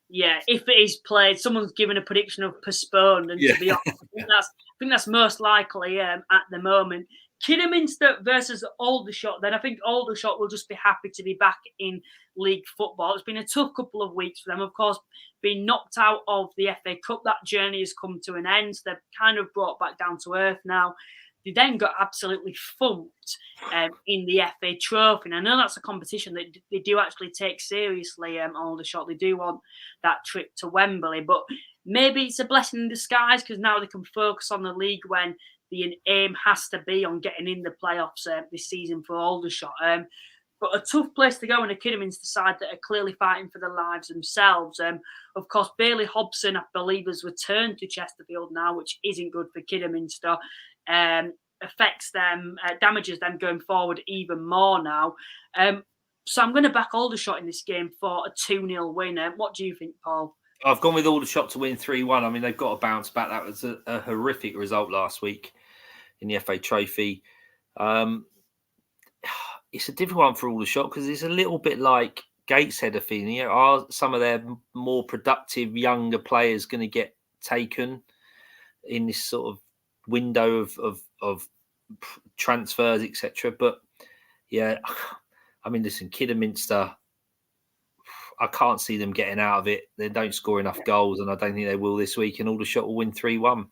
Yeah, if it is played, someone's given a prediction of postponed, and to be honest, I think that's most likely at the moment. Kidderminster versus Aldershot, then I think Aldershot will just be happy to be back in league football. It's been a tough couple of weeks for them, of course, being knocked out of the FA Cup. That journey has come to an end. So they're kind of brought back down to earth now. They then got absolutely thumped in the FA Trophy. And I know that's a competition that they do actually take seriously, Aldershot. They do want that trip to Wembley. But maybe it's a blessing in disguise, because now they can focus on the league when the aim has to be on getting in the playoffs this season for Aldershot. But a tough place to go in a Kidderminster side that are clearly fighting for their lives themselves. Of course, Bailey Hobson, I believe, has returned to Chesterfield now, which isn't good for Kidderminster. Affects them, damages them going forward even more now. So I'm going to back Aldershot in this game for a 2-0 win. What do you think, Paul? I've gone with Aldershot to win 3-1. I mean, they've got to bounce back. That was a horrific result last week in the FA Trophy. It's a difficult one for Aldershot because it's a little bit like Gateshead are feeling. You know, are some of their more productive younger players going to get taken in this sort of window of transfers, etc.? But yeah, I mean, listen, Kidderminster, I can't see them getting out of it. They don't score enough goals, and I don't think they will this week. And Aldershot will win 3-1.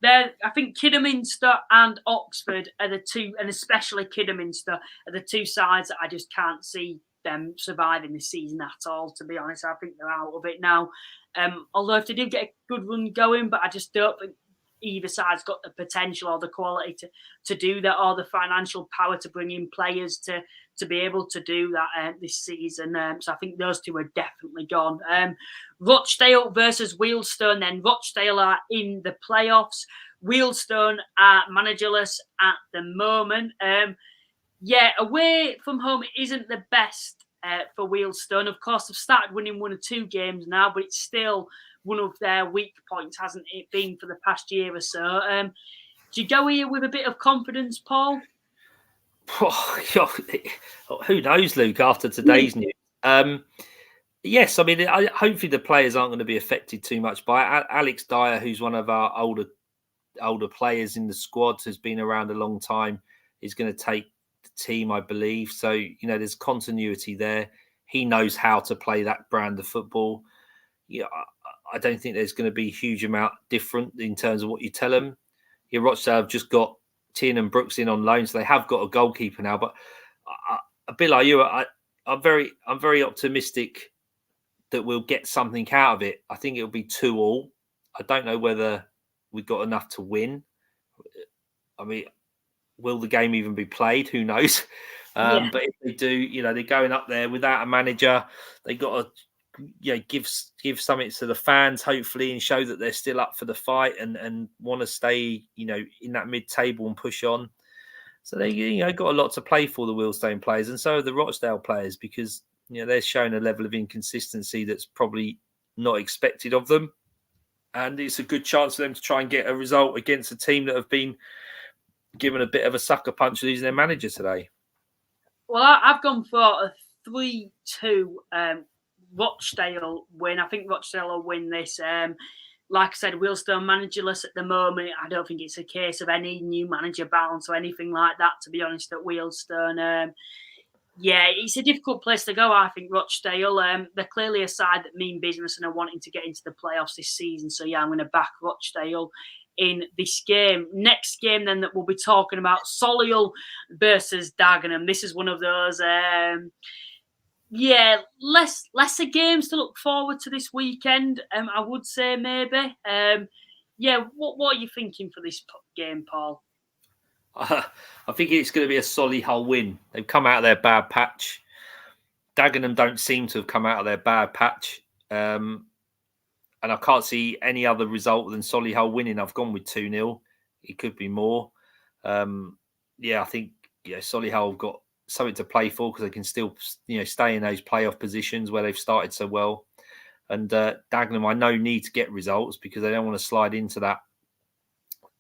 I think Kidderminster and Oxford are the two, and especially Kidderminster, are the two sides that I just can't see them surviving this season at all, to be honest. I think they're out of it now. Although if they did get a good run going, but I just don't think either side's got the potential or the quality to do that, or the financial power to bring in players to be able to do that this season. So I think those two are definitely gone. Rochdale versus Wealdstone, then. Rochdale are in the playoffs. Wealdstone are managerless at the moment. Away from home isn't the best for Wealdstone. Of course, they've started winning 1 or 2 games now, but it's still one of their weak points, hasn't it been, for the past year or so? Do you go here with a bit of confidence, Paul? Who knows, Luke, after today's news? Yes, I mean, hopefully the players aren't going to be affected too much by it. Alex Dyer, who's one of our older players in the squad, has been around a long time, is going to take the team, I believe. So, there's continuity there. He knows how to play that brand of football. I don't think there's going to be a huge amount different in terms of what you tell them. Rochdale have just got Tien and Brooks in on loan, so they have got a goalkeeper now. But a bit like you, I'm very optimistic that we'll get something out of it. I think it'll be 2-2. I don't know whether we've got enough to win. I mean, will the game even be played? Who knows? But if they do, they're going up there without a manager. They got to give something to the fans, hopefully, and show that they're still up for the fight and want to stay, in that mid-table and push on. So they, got a lot to play for, the Wealdstone players, and so are the Rochdale players, because they're showing a level of inconsistency that's probably not expected of them, and it's a good chance for them to try and get a result against a team that have been given a bit of a sucker punch losing their manager today. Well, I've gone for a 3-2 Rochdale win. I think Rochdale will win this. Like I said, Wealdstone managerless at the moment. I don't think it's a case of any new manager bounce or anything like that, to be honest, at Wealdstone. It's a difficult place to go, I think, Rochdale. They're clearly a side that mean business and are wanting to get into the playoffs this season. So, I'm going to back Rochdale in this game. Next game, then, that we'll be talking about, Solihull versus Dagenham. This is one of those... lesser games to look forward to this weekend, I would say, maybe. What are you thinking for this game, Paul? I think it's going to be a Solihull win. They've come out of their bad patch. Dagenham don't seem to have come out of their bad patch. And I can't see any other result than Solihull winning. I've gone with 2-0. It could be more. I think Solihull have got something to play for, because they can still, stay in those playoff positions where they've started so well. And Dagenham, I know, need to get results because they don't want to slide into that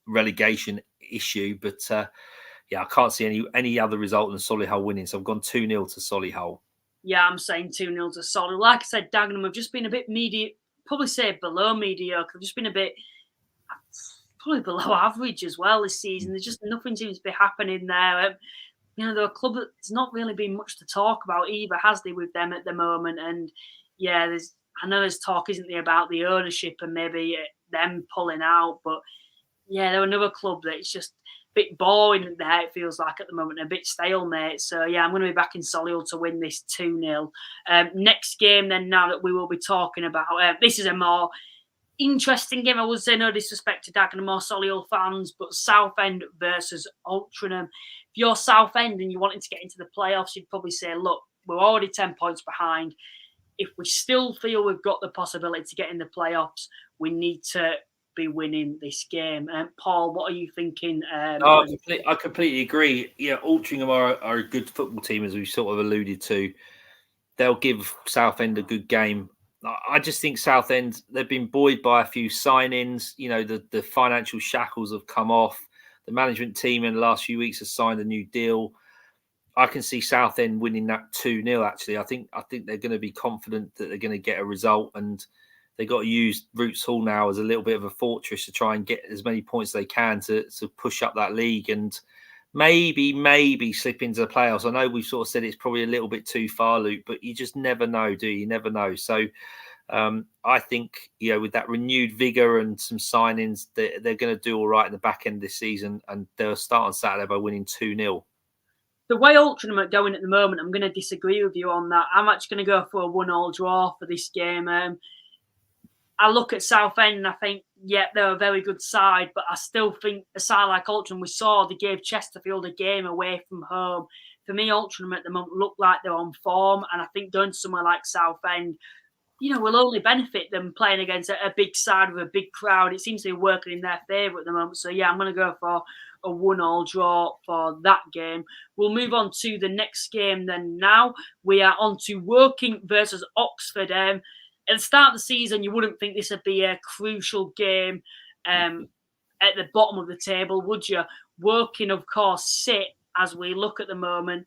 relegation issue. But I can't see any other result than Solihull winning. So I've gone 2-0 to Solihull. Yeah, I'm saying 2-0 to Solihull. Like I said, Dagenham have just been a bit probably say below mediocre. They've just been a bit probably below average as well this season. There's just nothing seems to be happening there. They're a club that's not really been much to talk about either, has there, with them at the moment? And I know there's talk, isn't there, about the ownership and maybe them pulling out. But they're another club that's just a bit boring there, it feels like, at the moment, a bit stalemate. So I'm going to be backing Solihull to win this 2-0. Next game, then, now that we will be talking about, this is a more interesting game. I would say, no disrespect to Dagenham or Solihull fans, but Southend versus Altrincham. If you're Southend and you're wanting to get into the playoffs, you'd probably say, look, we're already 10 points behind. If we still feel we've got the possibility to get in the playoffs, we need to be winning this game. Paul, what are you thinking? I completely agree. Altrincham are a good football team, as we sort of alluded to. They'll give Southend a good game. I just think Southend, they've been buoyed by a few signings. The financial shackles have come off. The management team in the last few weeks has signed a new deal. I can see Southend winning that 2-0, actually. I think they're going to be confident that they're going to get a result, and they've got to use Roots Hall now as a little bit of a fortress to try and get as many points as they can to push up that league and maybe slip into the playoffs. I know we've sort of said it's probably a little bit too far, Luke, but you just never know, do you? You never know. So I think, with that renewed vigour and some signings, they're going to do all right in the back end of this season, and they'll start on Saturday by winning 2-0. the way Ultram are going at the moment, I'm going to disagree with you on that. I'm actually going to go for a 1-1 draw for this game. I look at Southend and I think, yeah, they're a very good side, but I still think a side like Ultram, we saw they gave Chesterfield a game away from home. For me, Ultram at the moment look like they're on form, and I think going to somewhere like Southend, will only benefit them playing against a big side with a big crowd. It seems to be working in their favour at the moment. So, yeah, I'm going to go for a 1-1 draw for that game. We'll move on to the next game then now. We are on to Woking versus Oxford. At the start of the season, you wouldn't think this would be a crucial game at the bottom of the table, would you? Woking, of course, sit, as we look at the moment,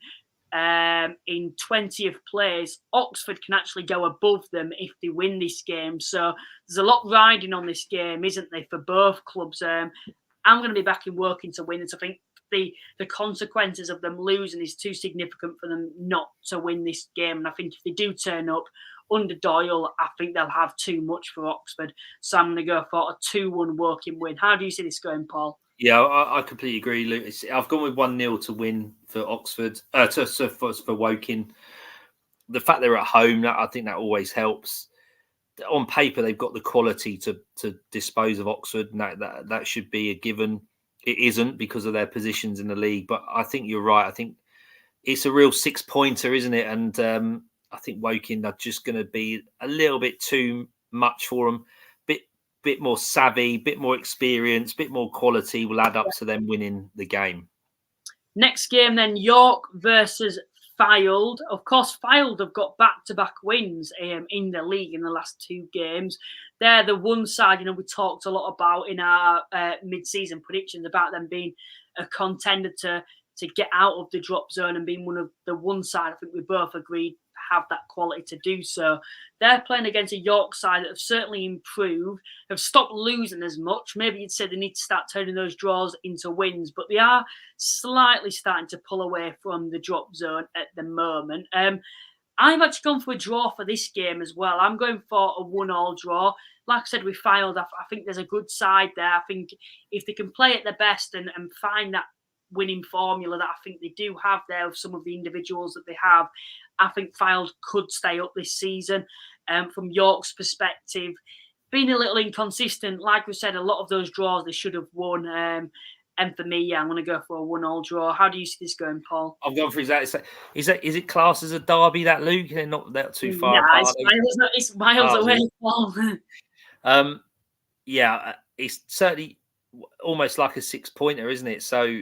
in 20th place. Oxford can actually go above them if they win this game. So there's a lot riding on this game, isn't there, for both clubs? I'm going to be backing Woking to win it. I think the consequences of them losing is too significant for them not to win this game. And I think if they do turn up under Doyle, I think they'll have too much for Oxford. So I'm going to go for a 2-1 Woking win. How do you see this going, Paul? Yeah, I completely agree, Luke. I've gone with 1-0 to win for Oxford, for Woking. The fact they're at home, I think that always helps. On paper, they've got the quality to dispose of Oxford, and that should be a given. It isn't because of their positions in the league, but I think you're right. I think it's a real 6-pointer, isn't it? And I think Woking are just going to be a little bit too much for them. Bit more savvy, bit more experience, bit more quality will add up to them winning the game. Next game then, York versus Fylde. Of course, Fylde have got back-to-back wins in the league in the last 2 games. They're the one side, we talked a lot about in our mid-season predictions about them being a contender to get out of the drop zone and being one of the one side, I think we both agreed, have that quality to do so. They're playing against a York side that have certainly improved, have stopped losing as much. Maybe you'd say they need to start turning those draws into wins, but they are slightly starting to pull away from the drop zone at the moment. I've actually gone for a draw for this game as well. I'm going for a 1-1 draw. Like I said, we Fylde. I think there's a good side there. I think if they can play at their best and find that winning formula that I think they do have there with some of the individuals that they have, I think Fylde could stay up this season. From York's perspective, being a little inconsistent, like we said, a lot of those draws they should have won. And for me, yeah, I'm going to go for a 1-1 draw. How do you see this going, Paul? I've gone for exactly. Is it classed as a derby, that, Luke? They're not that too far apart. It's miles away, Paul. Yeah, it's certainly almost like a 6-pointer, isn't it? So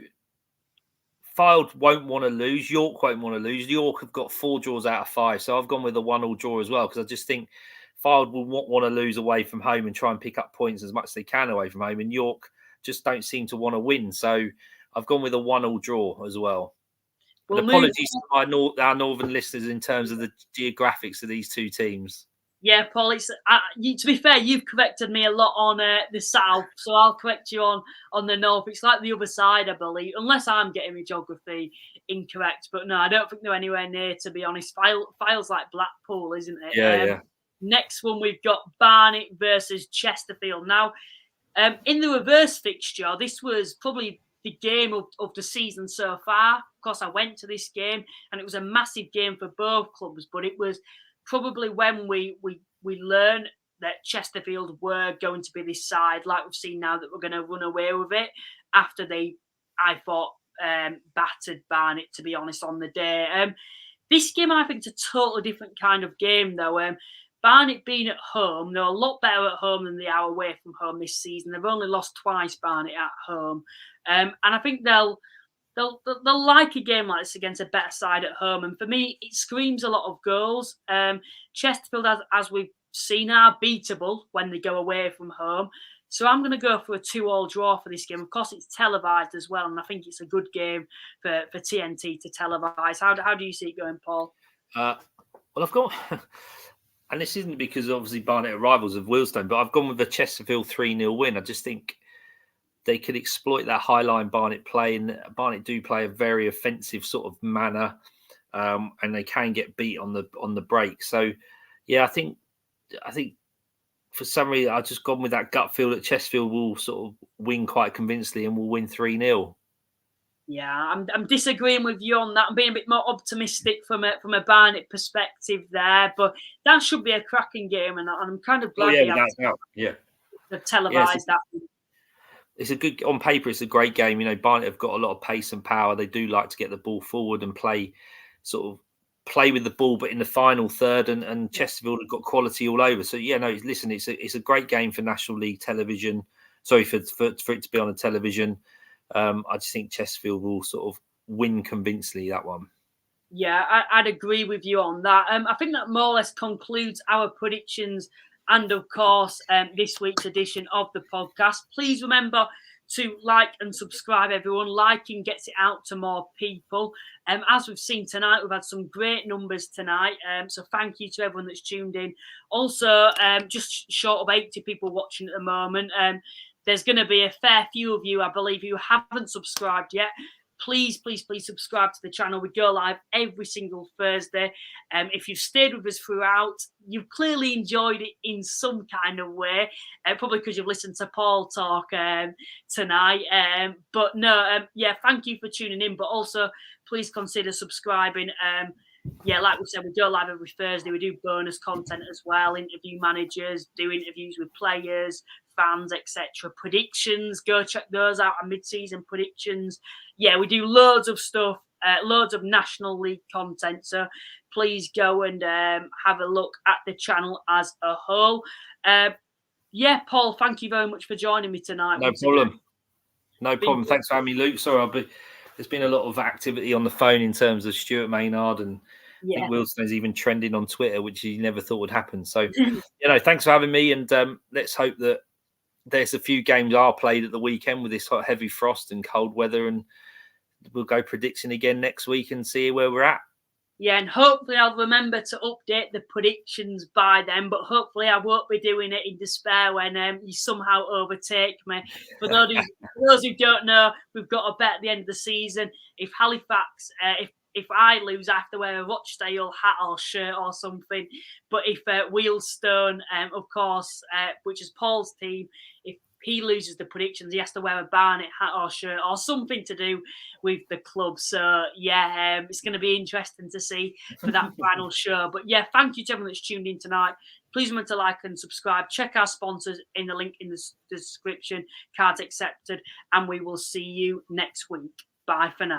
Fylde won't want to lose. York won't want to lose. York have got 4 draws out of 5. So I've gone with a 1-1 draw as well, because I just think Fylde will want to lose away from home and try and pick up points as much as they can away from home. And York just don't seem to want to win. So I've gone with a 1-1 draw as well. Apologies to our northern listeners in terms of the geographics of these 2 teams. Yeah, Paul, it's to be fair, you've corrected me a lot on the south, so I'll correct you on the north. It's like the other side, I believe, unless I'm getting my geography incorrect. But no, I don't think they're anywhere near, to be honest. Fylde's like Blackpool, isn't it? Yeah. Next one, we've got Barnet versus Chesterfield. Now, in the reverse fixture, this was probably the game of the season so far. Of course, I went to this game, and it was a massive game for both clubs, but it was probably when we learned that Chesterfield were going to be this side, like we've seen now, that we're going to run away with it after they, I thought, battered Barnet, to be honest, on the day. This game, I think, is a totally different kind of game, though. Barnet being at home, they're a lot better at home than they are away from home this season. They've only lost twice, Barnet, at home. And I think they'll like a game like this against a better side at home. And for me, it screams a lot of goals. Chesterfield, as we've seen, are beatable when they go away from home. So I'm going to go for a 2-2 draw for this game. Of course, it's televised as well, and I think it's a good game for TNT to televise. How do you see it going, Paul? Well, I've got... And this isn't because, obviously, Barnet are rivals of Wealdstone, but I've gone with the Chesterfield 3-0 win. I just think they could exploit that high line Barnet play, and Barnet do play a very offensive sort of manner, and they can get beat on the break. So, yeah, I think for some reason I've just gone with that gut feel that Chesterfield will sort of win quite convincingly and will win 3-0. Yeah, I'm disagreeing with you on that. I'm being a bit more optimistic from a Barnet perspective there, but that should be a cracking game, and I'm kind of glad they have televised that. It's a good on paper. It's a great game. You know, Barnet have got a lot of pace and power. They do like to get the ball forward and play with the ball, but in the final third. And Chesterfield have got quality all over. So yeah, no, listen, it's a great game for National League television. Sorry for it to be on a television. I just think Chesterfield will sort of win convincingly that one. Yeah, I'd agree with you on that. I think that more or less concludes our predictions and, of course, this week's edition of the podcast. Please remember to like and subscribe, everyone. Liking gets it out to more people. As we've seen tonight, we've had some great numbers tonight. So thank you to everyone that's tuned in. Also, just short of 80 people watching at the moment. There's going to be a fair few of you, I believe, who haven't subscribed yet. Please subscribe to the channel. We go live every single Thursday. If you've stayed with us throughout, you've clearly enjoyed it in some kind of way, probably because you've listened to Paul talk tonight. But no, thank you for tuning in. But also, please consider subscribing. Like we said, we go live every Thursday. We do bonus content as well, interview managers, do interviews with players, fans, etc. Predictions, go check those out, our mid-season predictions. Yeah, we do loads of stuff, loads of National League content. So please go and have a look at the channel as a whole. Paul, thank you very much for joining me tonight. No problem. Thanks for having me, Luke. Sorry, there's been a lot of activity on the phone in terms of Stuart Maynard, and I think Wilson is even trending on Twitter, which he never thought would happen. So, thanks for having me, and let's hope that there's a few games are played at the weekend with this heavy frost and cold weather, and we'll go predicting again next week and see where we're at. Yeah, and hopefully I'll remember to update the predictions by then, but hopefully I won't be doing it in despair when you somehow overtake me. For those who don't know, we've got a bet at the end of the season. If Halifax, if I lose, I have to wear a Rochdale hat or shirt or something. But if Wheelstone, of course, which is Paul's team, if he loses the predictions, he has to wear a Barnet hat or shirt or something to do with the club. So, it's going to be interesting to see for that final show. But, thank you to everyone that's tuned in tonight. Please remember to like and subscribe. Check our sponsors in the link in the description. Cards accepted. And we will see you next week. Bye for now.